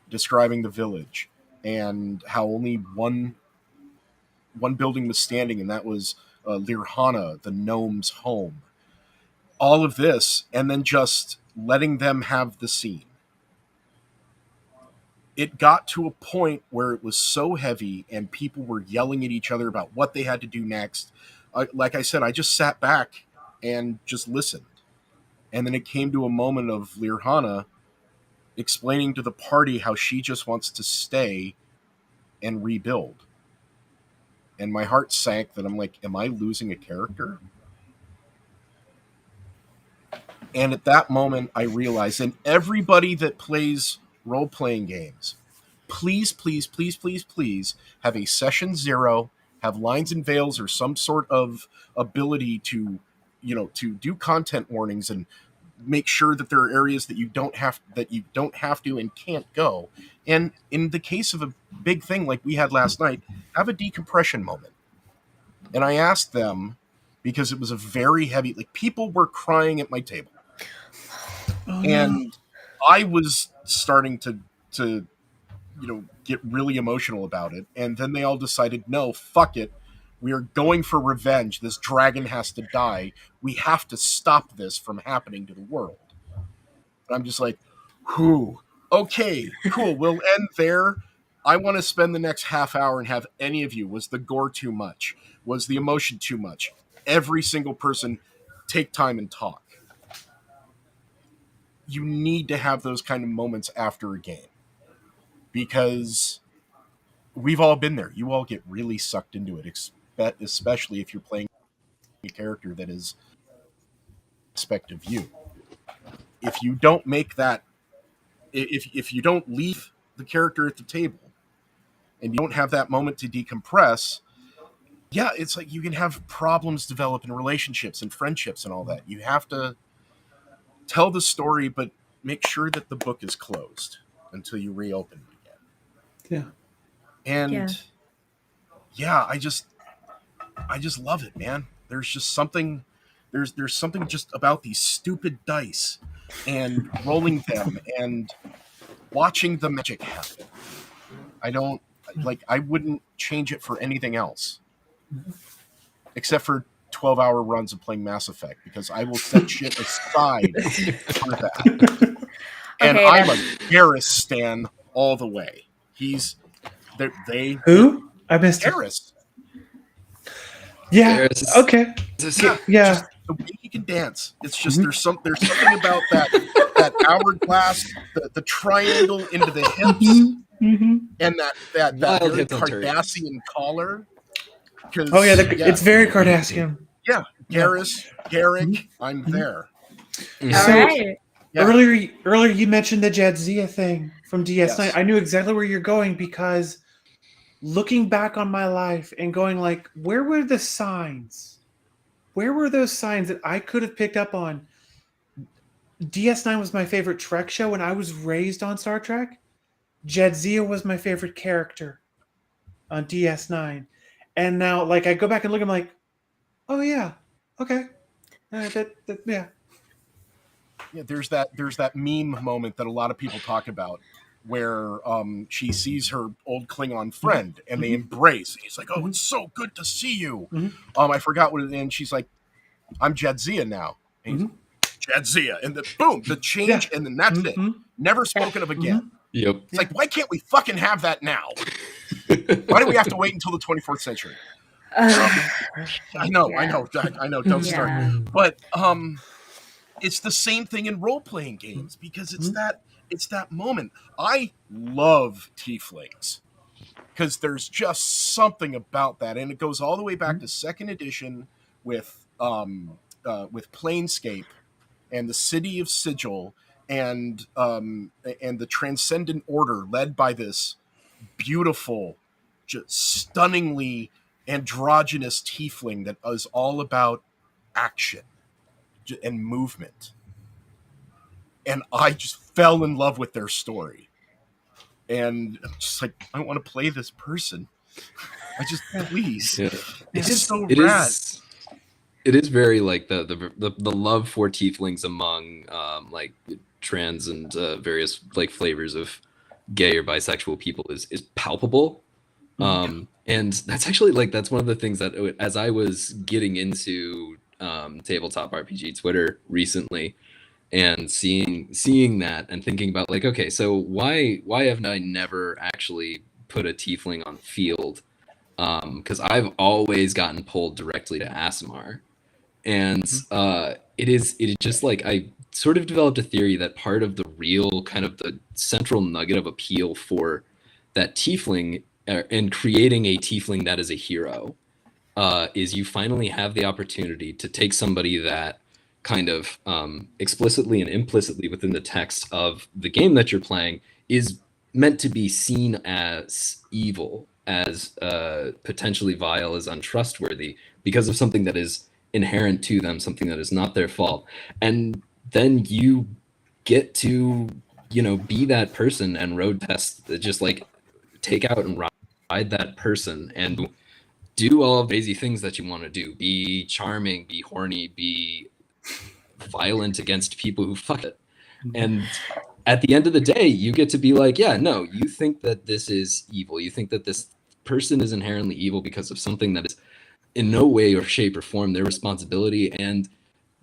describing the village and how only one building was standing, and that was Lirhana, the gnome's home. All of this, and then just letting them have the scene. It got to a point where it was so heavy and people were yelling at each other about what they had to do next. Like I said, I just sat back and just listened. And then it came to a moment of Lirhana explaining to the party how she just wants to stay and rebuild. And my heart sank that I'm like, am I losing a character? And at that moment, I realized, and everybody that plays role playing games, please, please, please, please, please have a session 0, have lines and veils or some sort of ability to, to do content warnings and make sure that there are areas that you don't have to and can't go. And in the case of a big thing like we had last night, have a decompression moment. And I asked them, because it was a very heavy, like people were crying at my table. Oh, And I was starting to get really emotional about it. And then they all decided, no, fuck it. We are going for revenge. This dragon has to die. We have to stop this from happening to the world. And I'm just like, whew. Okay, cool. We'll end there. I want to spend the next half hour and have any of you. Was the gore too much? Was the emotion too much? Every single person take time and talk. You need to have those kind of moments after a game, because we've all been there. You all get really sucked into it, especially if you're playing a character that is aspect of you. if you don't make that, if you don't leave the character at the table and you don't have that moment to decompress, yeah, it's like you can have problems develop in relationships and friendships and all that. You have to tell the story, but make sure that the book is closed until you reopen it again. Yeah. And yeah, I just love it, man. There's just something there's something just about these stupid dice and rolling them and watching the magic happen. I wouldn't change it for anything else. Except for 12-hour runs of playing Mass Effect, because I will set shit aside for that. And Okay, I'm a that's- Garrus stan all the way. They Who? I missed it. Garrus. Yeah. There's- Okay. Yeah. Just the way he can dance. It's just there's something about that hourglass, the triangle into the hips, and that Wild very hips on turkey. Cardassian collar. Oh yeah, it's very Cardassian. Yeah, Garrus, Garrick, I'm there. all So- right. Yeah. Earlier you mentioned the Jadzia thing from DS9. Yes. I knew exactly where you're going, because looking back on my life and going like, where were the signs? Where were those signs that I could have picked up on? DS9 was my favorite Trek show, and I was raised on Star Trek. Jadzia was my favorite character on DS9. And now, like, I go back and look, I'm like, oh yeah, okay. Yeah. Yeah, there's that meme moment that a lot of people talk about where she sees her old Klingon friend and they embrace. He's like, "Oh, it's so good to see you." I forgot what it is, and she's like, "I'm Jadzia now." And he's, Jadzia, and boom, the change, and then that's it. Never spoken of again. Yep. It's like, why can't we fucking have that now? Why do we have to wait until the 24th century? I know. Don't start. Yeah. But it's the same thing in role-playing games, because it's that moment. I love tieflings because there's just something about that, and it goes all the way back to second edition with Planescape and the City of Sigil and the Transcendent Order, led by this beautiful, just stunningly androgynous tiefling that is all about action and movement. And I just fell in love with their story. And I'm just like, I want to play this person. I just, please. Yeah. It's just so It rad. it is very like the love for tieflings among like trans and various like flavors of gay or bisexual people is palpable. And that's actually like that's one of the things that as I was getting into tabletop RPG Twitter recently and seeing that and thinking about like, okay, so why haven't I never actually put a tiefling on the field? Because I've always gotten pulled directly to Aasimar. And it is just like I sort of developed a theory that part of the real kind of the central nugget of appeal for that tiefling and creating a tiefling that is a hero is you finally have the opportunity to take somebody that kind of explicitly and implicitly within the text of the game that you're playing is meant to be seen as evil, as potentially vile, as untrustworthy because of something that is inherent to them, something that is not their fault. And then you get to, be that person and road test, just like take out and ride that person and do all of the crazy things that you want to do. Be charming, be horny, be violent against people who fuck it. And at the end of the day, you get to be like, yeah, no, you think that this is evil. You think that this person is inherently evil because of something that is in no way or shape or form their responsibility. And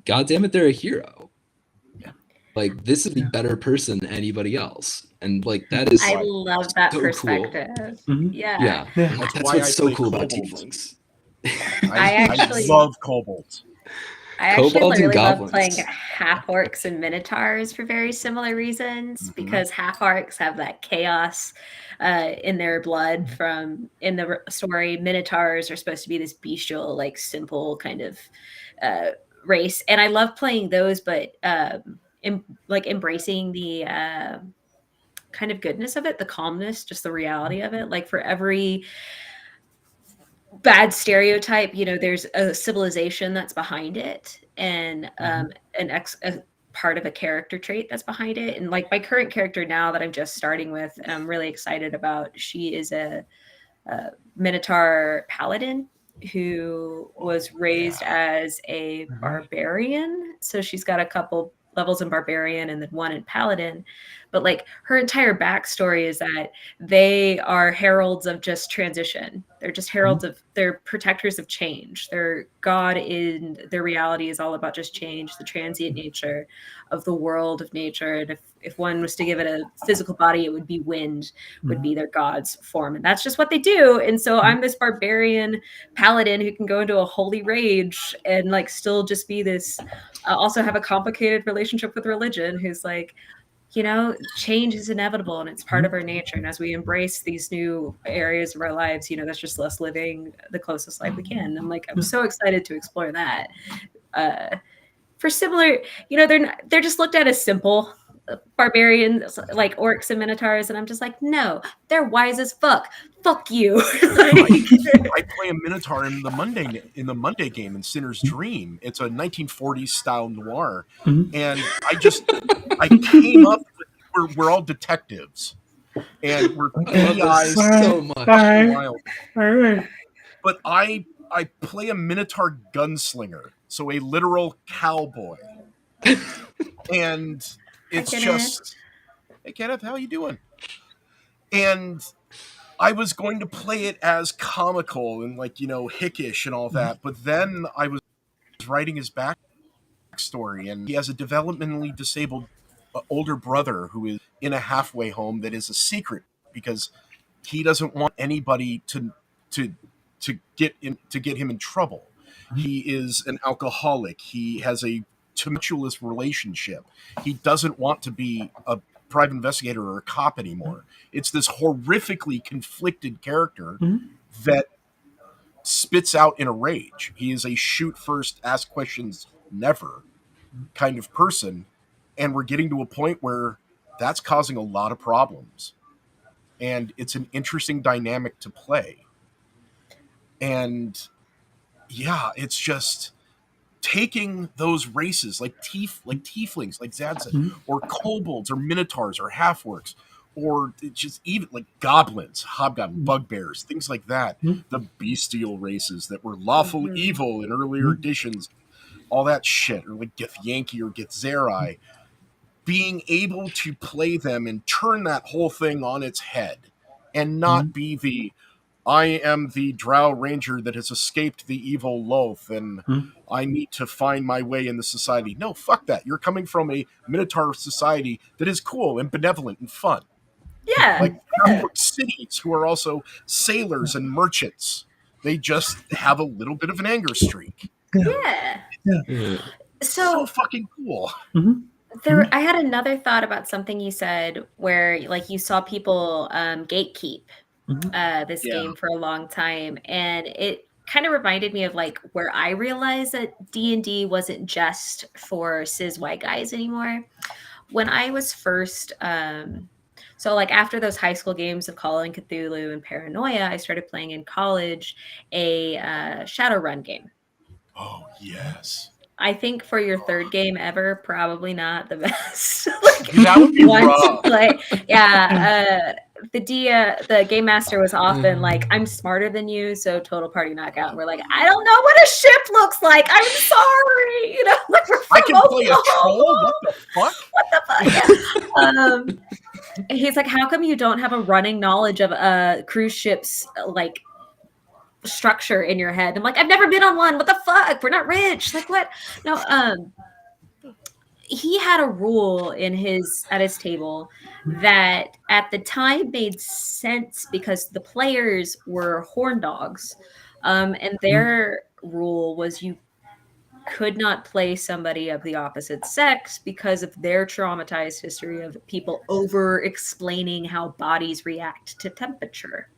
God damn it, they're a hero. Yeah. Like, this is a better person than anybody else. And like, that is I love that so perspective. cool. Yeah. Yeah. That's That's why what's I so play cool about kobolds. tieflings. I love kobolds. I actually Kobolds and really love goblins. playing half orcs and minotaurs for very similar reasons, because half orcs have that chaos in their blood from in the story. Minotaurs are supposed to be this bestial, like simple kind of race, and I love playing those. But like embracing the kind of goodness of it, the calmness, just the reality of it. Like for every bad stereotype, you know, there's a civilization that's behind it, and a part of a character trait that's behind it. And like my current character now that I'm just starting with, and I'm really excited about, she is a Minotaur paladin who was raised as a barbarian. So she's got a couple levels in barbarian and then one in paladin. But like her entire backstory is that they are heralds of just transition. They're just heralds of, they're protectors of change. Their god in their reality is all about just change, the transient nature of the world of nature. And if one was to give it a physical body, it would be wind, would be their god's form. And that's just what they do. And so I'm this barbarian paladin who can go into a holy rage and like still just be this, also have a complicated relationship with religion, who's like, you know, change is inevitable and it's part of our nature. And as we embrace these new areas of our lives, you know, that's just us living the closest life we can. I'm like, I'm so excited to explore that. For similar, you know, they're just looked at as simple barbarians, like orcs and minotaurs, and I'm just like, no, they're wise as fuck. Fuck you. I play a Minotaur in the Monday game in Sinner's Dream. It's a 1940s style noir, and I came up with we're all detectives, and we're PIs so much. wild. All right. But I play a Minotaur gunslinger, so a literal cowboy, and it's just, hey Kenneth, how you doing? And I was going to play it as comical and like, you know, hickish and all that, but then I was writing his backstory, and he has a developmentally disabled older brother who is in a halfway home that is a secret because he doesn't want anybody to get him in trouble. He is an alcoholic. He has a tumultuous relationship. He doesn't want to be a private investigator or a cop anymore. It's this horrifically conflicted character that spits out in a rage. He is a shoot first, ask questions never kind of person. And we're getting to a point where that's causing a lot of problems. And it's an interesting dynamic to play. And yeah, it's just taking those races like tieflings, like Zad said, or kobolds or minotaurs or half-orcs, or just even like goblins, hobgoblins, bugbears, things like that. The bestial races that were lawful evil in earlier editions, all that shit, or like Githyanki or Githzerai, being able to play them and turn that whole thing on its head and not be the I am the drow ranger that has escaped the evil loath and I need to find my way in the society. No, fuck that. You're coming from a Minotaur society that is cool and benevolent and fun. Yeah. Like cities who are also sailors and merchants. They just have a little bit of an anger streak. Yeah. So fucking cool. I had another thought about something you said where like you saw people gatekeep this game for a long time, and it kind of reminded me of like where I realized that D&D wasn't just for cis white guys anymore. When I was first so like after those high school games of Call of Cthulhu and Paranoia, I started playing in college a Shadowrun game. Oh yes. I think for your third game ever, probably not the best. Like, that would be rough. Play. Yeah, the game master was often like, "I'm smarter than you, so total party knockout." And we're like, "I don't know what a ship looks like. I'm sorry." You know, like we're from I can play a troll. What the fuck? What the fuck? Yeah. He's like, "How come you don't have a running knowledge of a cruise ship's like structure in your head?" I'm like, "I've never been on one. What the fuck? We're not rich." Like what? No, he had a rule at his table that at the time made sense because the players were horn dogs, and their rule was you could not play somebody of the opposite sex because of their traumatized history of people over explaining how bodies react to temperature,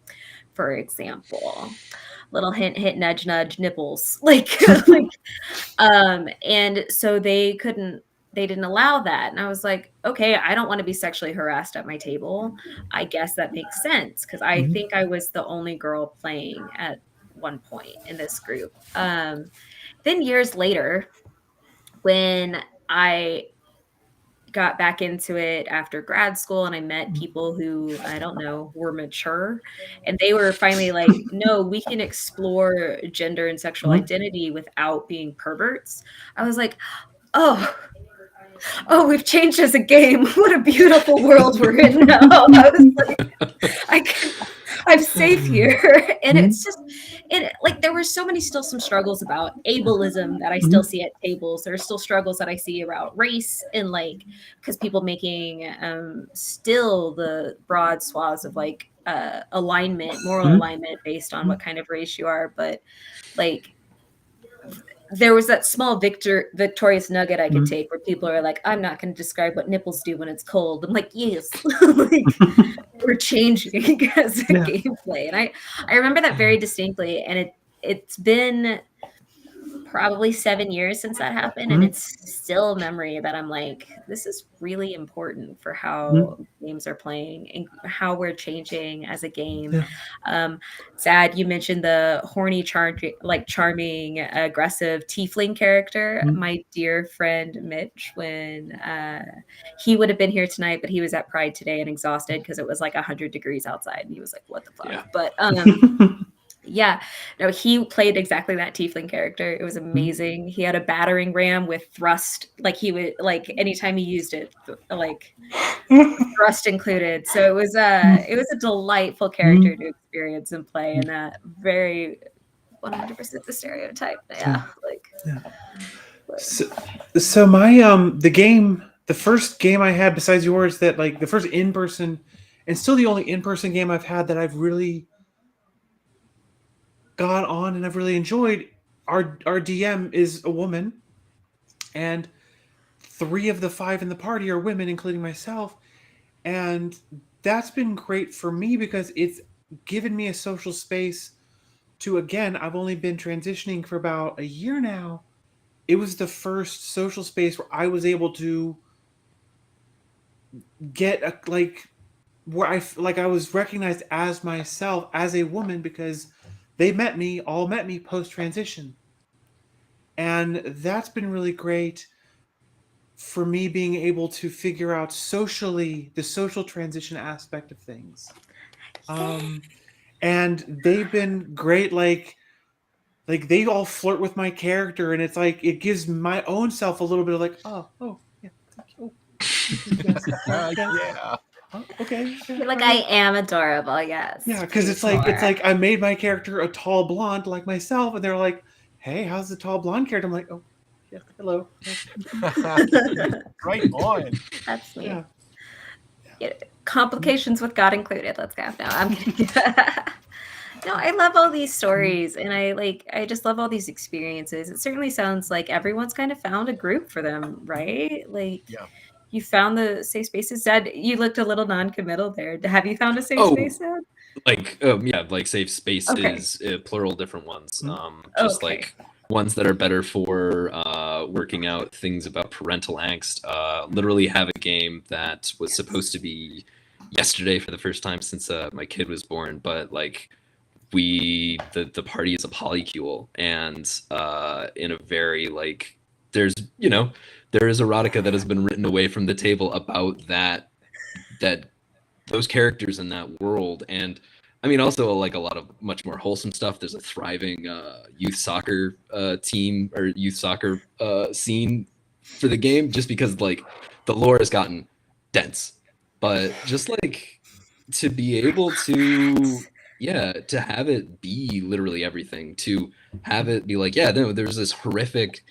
for example. Little hint, hint, nudge, nudge, nipples. And so they couldn't they didn't allow that. And I was like, okay, I don't want to be sexually harassed at my table. I guess that makes sense because I think I was the only girl playing at one point in this group. Then years later, when I got back into it after grad school and I met people who, I don't know, were mature, and they were finally like, no, we can explore gender and sexual identity without being perverts. I was like, oh, we've changed as a game. What a beautiful world we're in now. I was like, I'm safe here. And it's just, like, there were so many, still some struggles about ableism that I still see at tables. There are still struggles that I see about race and like, because people making still the broad swaths of like alignment, moral alignment based on what kind of race you are. But like, there was that small victorious nugget I could take where people are like, I'm not going to describe what nipples do when it's cold. I'm like, yes, like, we're changing as a gameplay. And I remember that very distinctly. And it's been probably 7 years since that happened. And it's still a memory that I'm like, this is really important for how games are playing and how we're changing as a game. Sad, you mentioned the horny, charming, aggressive tiefling character. My dear friend Mitch, when he would have been here tonight, but he was at Pride today and exhausted because it was like 100 degrees outside. And he was like, what the fuck? Yeah. But yeah, no, he played exactly that tiefling character. It was amazing. He had a battering ram with thrust, like he would, like anytime he used it, like thrust included. So it was a delightful character to experience and play, and very 100% the stereotype. Yeah, like. So my the first game I had besides yours, that like the first in-person, and still the only in-person game I've had that I've really got on and I've really enjoyed. Our DM is a woman, and 3 of the 5 in the party are women, including myself, and that's been great for me because it's given me a social space to, again, I've only been transitioning for about a year now. It was the first social space where I was able to get where I was recognized as myself as a woman because they all met me post transition. And that's been really great for me, being able to figure out socially the social transition aspect of things. And they've been great. Like they all flirt with my character, and it's like it gives my own self a little bit of like, oh yeah, thank you. Yeah. Oh, okay. Like, I am adorable, yes. Yeah, because it's like I made my character a tall blonde like myself, and they're like, "Hey, how's the tall blonde character?" I'm like, "Oh, yeah, hello." Right on. That's me. Yeah. Complications with God included. Let's go. No, I'm kidding. No, I love all these stories, and I just love all these experiences. It certainly sounds like everyone's kind of found a group for them, right? Like, you found the safe spaces. Dad, you looked a little non-committal there. Have you found a safe space, Dad? Like safe spaces, plural different ones. Just like ones that are better for working out things about parental angst. Literally have a game that was supposed to be yesterday for the first time since my kid was born, but like the party is a polycule, and in a very like there is erotica that has been written away from the table about that those characters in that world. And I mean, also like a lot of much more wholesome stuff. There's a thriving youth soccer team or youth soccer scene for the game, just because like the lore has gotten dense. But just like to be able to to have it be literally everything, to have it be like, there's this horrific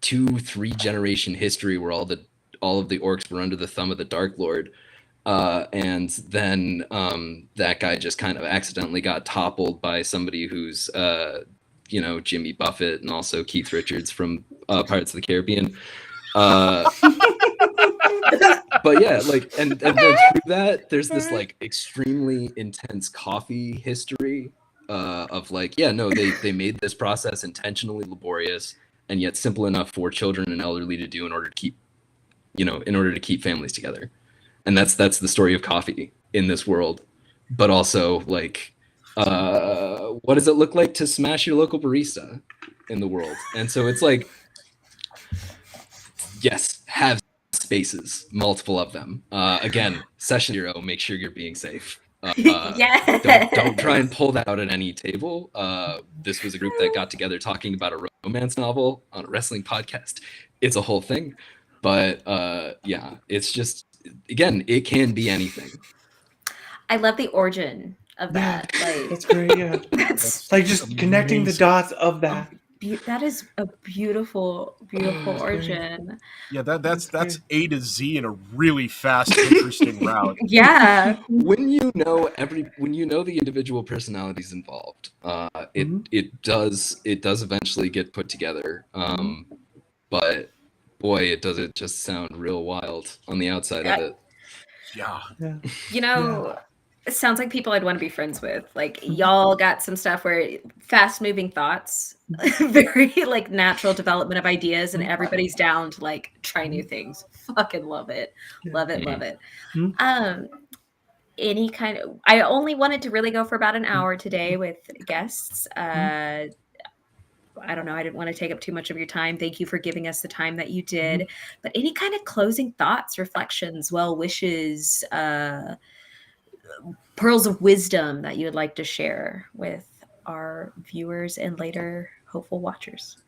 2-3 generation history where all of the orcs were under the thumb of the Dark Lord. And then that guy just kind of accidentally got toppled by somebody who's Jimmy Buffett and also Keith Richards from Pirates of the Caribbean. But yeah, like and then through that there's this like extremely intense coffee history of like, they made this process intentionally laborious and yet simple enough for children and elderly to do in order to keep in order to keep families together. And that's the story of coffee in this world. But also, like, what does it look like to smash your local barista in the world? And so it's like, yes, have spaces, multiple of them. Again, session 0, make sure you're being safe. Yeah. Don't try and pull that out at any table. This was a group that got together talking about a romance novel on a wrestling podcast. It's a whole thing. But yeah, it's just, again, it can be anything. I love the origin of Yeah, that. Like, that's great. Yeah, that's like just connecting the amazing. dots of that. that is a beautiful, beautiful That's great. origin. Yeah, that's That's A to Z in a really fast, interesting route. Yeah. When you know the individual personalities involved, it does eventually get put together. But boy, it just sound real wild on the outside of it. Yeah. Yeah. You know, it sounds like people I'd want to be friends with. Like, y'all got some stuff where fast moving thoughts, very like natural development of ideas, and everybody's down to like try new things. Fucking love it. Love it, love it. Any kind of, I only wanted to really go for about an hour today with guests. I don't know. I didn't want to take up too much of your time. Thank you for giving us the time that you did. But any kind of closing thoughts, reflections, well wishes, pearls of wisdom that you would like to share with our viewers and later hopeful watchers?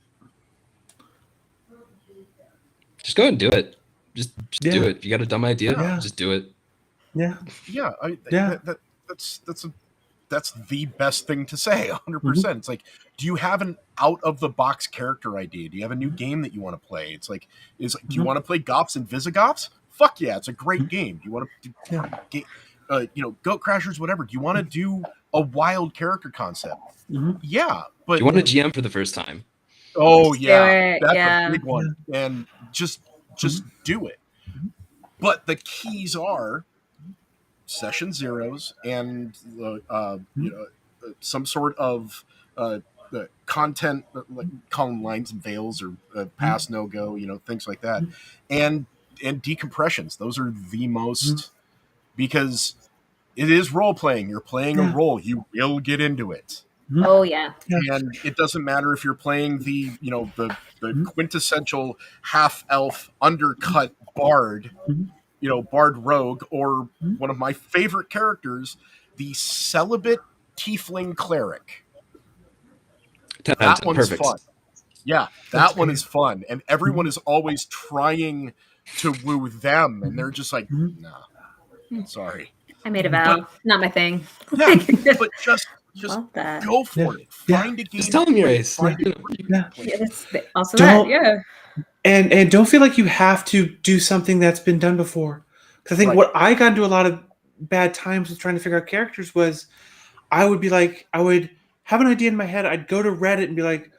Just go ahead and do it. Just Yeah. do it. If you got a dumb idea, Yeah. just do it. Yeah. Yeah. Yeah. That's the best thing to say. 100%. It's like, do you have an out of the box character idea? Do you have a new game that you want to play? It's like, do you want to play Goths and Visigoths? Fuck yeah, it's a great game. Do you want to Goat Crashers, whatever. Do you want to do a wild character concept? Yeah, but Do you want to GM for the first time? oh Just do yeah, it, that's yeah. a big one. And just do it. But the keys are session zeros and some sort of content, like calling lines and veils or pass no go, things like that, and decompressions. Those are the most, because it is role playing. You're playing a role. You will get into it. Oh yeah. And it doesn't matter if you're playing the quintessential half elf undercut bard, bard rogue, or one of my favorite characters, the celibate tiefling cleric. That one's Perfect. fun. Yeah, that one is fun, and everyone is always trying to woo them, and they're just like, nah, sorry. I made a vow. Not my thing. Yeah, but just Love that. go for it. Find a game. Just tell them your ace. Yeah, that's also Don't- that. Yeah. And don't feel like you have to do something that's been done before. Because I think what I got into a lot of bad times with trying to figure out characters was I would have an idea in my head. I'd go to Reddit and be like,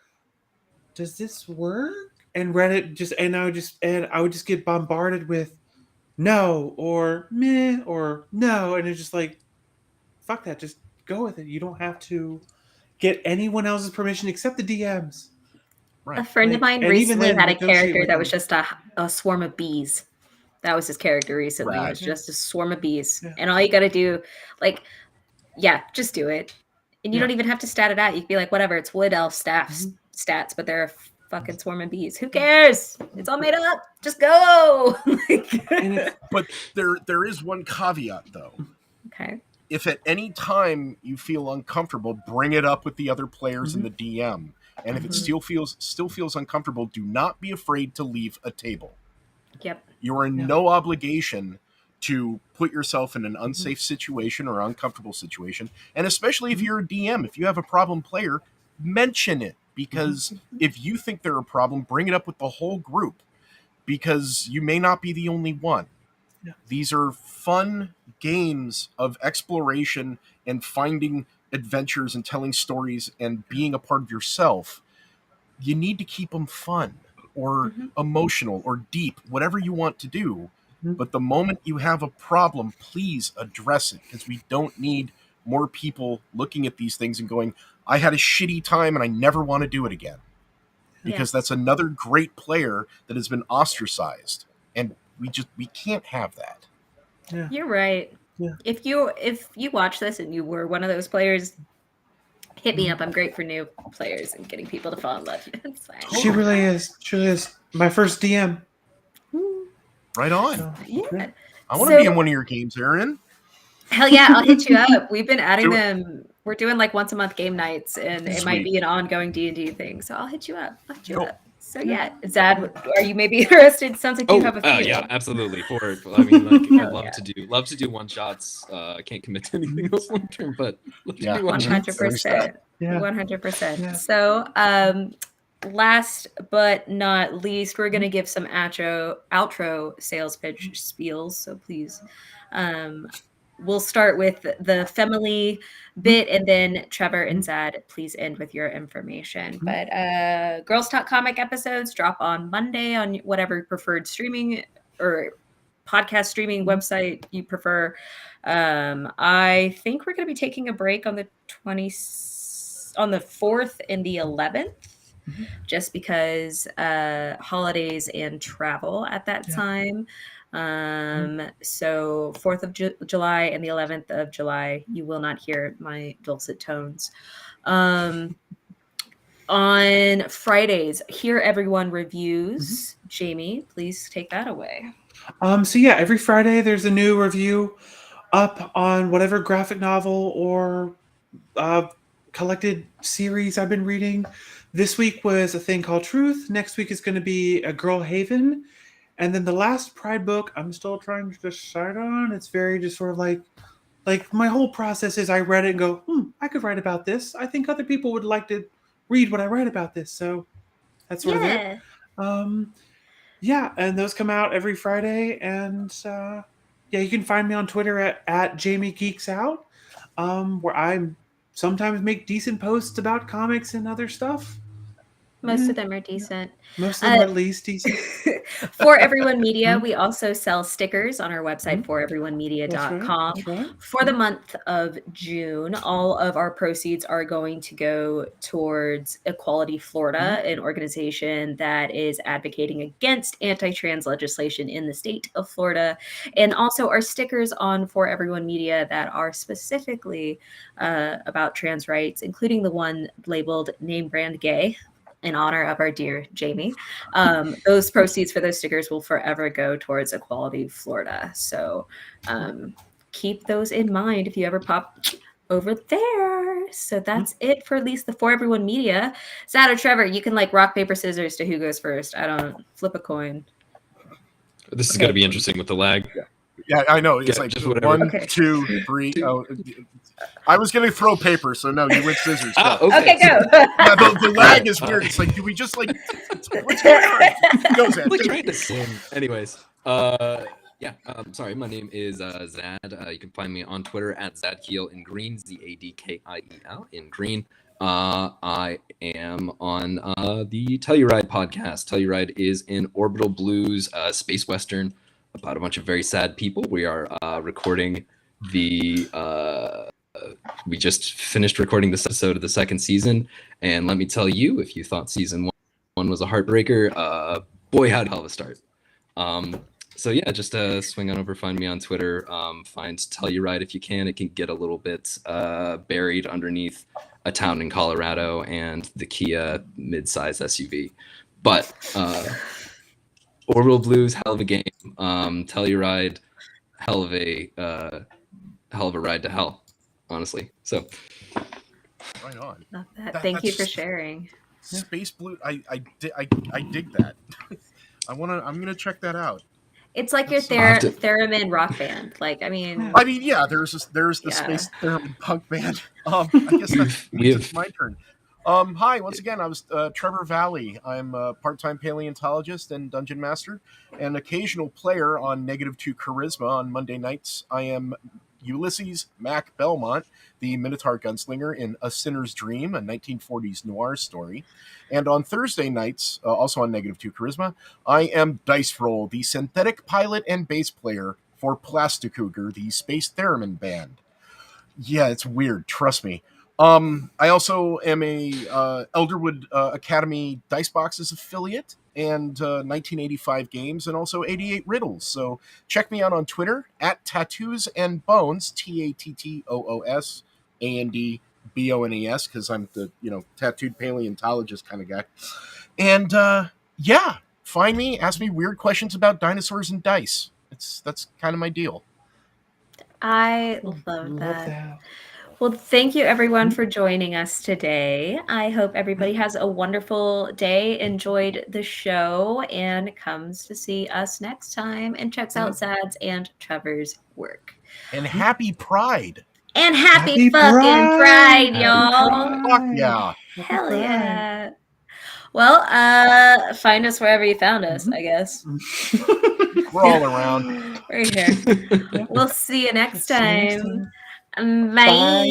does this work? And Reddit I would just get bombarded with no or meh or no. And it's just like, fuck that. Just go with it. You don't have to get anyone else's permission except the DMs. Right. A friend of mine and even recently then, had a negotiate character with that them. was just a swarm of bees. That was his character recently. Right. It was just a swarm of bees. Yeah. And all you got to do, just do it. And you don't even have to stat it out. You can be like, whatever, it's wood elf stats, but they're a fucking swarm of bees. Who cares? It's all made up. Just go. But there is one caveat, though. Okay. If at any time you feel uncomfortable, bring it up with the other players in the DM. And if it still feels uncomfortable, do not be afraid to leave a table. Yep. You are in no obligation to put yourself in an unsafe situation or uncomfortable situation. And especially if you're a DM, if you have a problem player, mention it. Because if you think they're a problem, bring it up with the whole group. Because you may not be the only one. Yeah. These are fun games of exploration and finding adventures and telling stories and being a part of yourself. You need to keep them fun or emotional or deep, whatever you want to do. But the moment you have a problem, please address it, because we don't need more people looking at these things and going, I had a shitty time and I never want to do it again. Because that's another great player that has been ostracized. And we can't have that. Yeah. You're right. Yeah. If you watch this and you were one of those players, hit me Mhm. up. I'm great for new players and getting people to fall in love. It's fine. She really is. She really is my first DM. Right on. So, Yeah. I want to be in one of your games, Aaron. Hell yeah, I'll hit you up. We've been adding Do it. them. We're doing like once a month game nights, and it might Sweet. be an ongoing D&D thing. So I'll hit you up. Cool. So yeah, Zad, are you maybe interested? Sounds like you have a few. Yeah, absolutely. I mean, like, I'd Hell love to do one shots. I can't commit to anything else long term, but love to Yeah. do one shots. 100%. Yeah. 100%. Yeah. So, last but not least, we're gonna give some outro sales pitch spiels. So please, we'll start with the family bit, and then Trevor and Zad, please end with your information. But Girls Talk Comic episodes drop on Monday on whatever preferred streaming or podcast streaming website you prefer. I think we're going to be taking a break on the 4th and the 11th, just because holidays and travel at that time. So 4th of July and the 11th of July, you will not hear my dulcet tones. On Fridays, Hear Everyone reviews. Jamie, please take that away. So yeah, every Friday there's a new review up on whatever graphic novel or collected series I've been reading. This week was A Thing Called Truth. Next week is going to be A Girl Haven. And then the last Pride book I'm still trying to decide on. It's very just sort of like my whole process is I read it and go, I could write about this. I think other people would like to read what I write about this. So that's sort of it. Yeah, and those come out every Friday. And yeah, you can find me on Twitter at Jamie Geeks Out, where I sometimes make decent posts about comics and other stuff. Most of them are decent. Most of them are at least decent. For Everyone Media, we also sell stickers on our website, foreveryonemedia.com. That's right. For the month of June, all of our proceeds are going to go towards Equality Florida, an organization that is advocating against anti-trans legislation in the state of Florida, and also our stickers on For Everyone Media that are specifically about trans rights, including the one labeled Name Brand Gay, in honor of our dear Jamie. Those proceeds for those stickers will forever go towards Equality Florida. So keep those in mind if you ever pop over there. So that's it for at least the For Everyone Media. Zad or Trevor, you can like rock, paper, scissors to who goes first. I don't flip a coin. This is going to be interesting with the lag. Yeah, I know. It's Yeah, like just whatever. 1, Okay. 2, 3. Oh, I was going to throw paper, so no, you went scissors. Ah, Go. Okay, go. Yeah, the lag is weird. It's like, do we just like, what's going on? Go, Zed. I'm like trying to sing. Anyways, sorry, my name is Zad. You can find me on Twitter at Zadkiel in green, Zadkiel in green. I am on the Telluride podcast. Telluride is an Orbital Blues space western about a bunch of very sad people. We are recording we just finished recording this episode of the second season, and let me tell you, if you thought season one was a heartbreaker, boy, how'd hell of a start. So yeah, just swing on over, find me on Twitter, find Telluride if you can. It can get a little bit buried underneath a town in Colorado and the Kia mid-size SUV. But Orbital Blues, hell of a game. Telluride, hell of a ride to hell, honestly. So Right on. Love that. Thank you for sharing. Space Blue. I dig that. I'm gonna check that out. It's like your That's- theremin rock band. Like, I mean, I mean, yeah, there's the Yeah. Space Theremin punk band. I guess it's my turn. Hi, once again, I was Trevor Valley. I'm a part-time paleontologist and dungeon master, and occasional player on -2 Charisma on Monday nights. I am Ulysses Mac Belmont, the Minotaur gunslinger in A Sinner's Dream, a 1940s noir story. And on Thursday nights, also on -2 Charisma, I am Dice Roll, the synthetic pilot and bass player for Plasticougar, the Space Theremin band. Yeah, it's weird, trust me. I also am a Elderwood Academy Dice Boxes affiliate, and 1985 games, and also 88 riddles. So check me out on Twitter at Tattoos and Bones, TATTOOS ANDBONES, because I'm the tattooed paleontologist kind of guy. And yeah, find me, ask me weird questions about dinosaurs and dice. That's kind of my deal. I love that. Well, thank you everyone for joining us today. I hope everybody has a wonderful day, enjoyed the show, and comes to see us next time and checks out Sad's and Trevor's work. And happy Pride. And happy fucking Pride, y'all. Fuck yeah. Hell yeah. Well, find us wherever you found us, I guess. We're all around. Right here. We'll see you next time. Bye.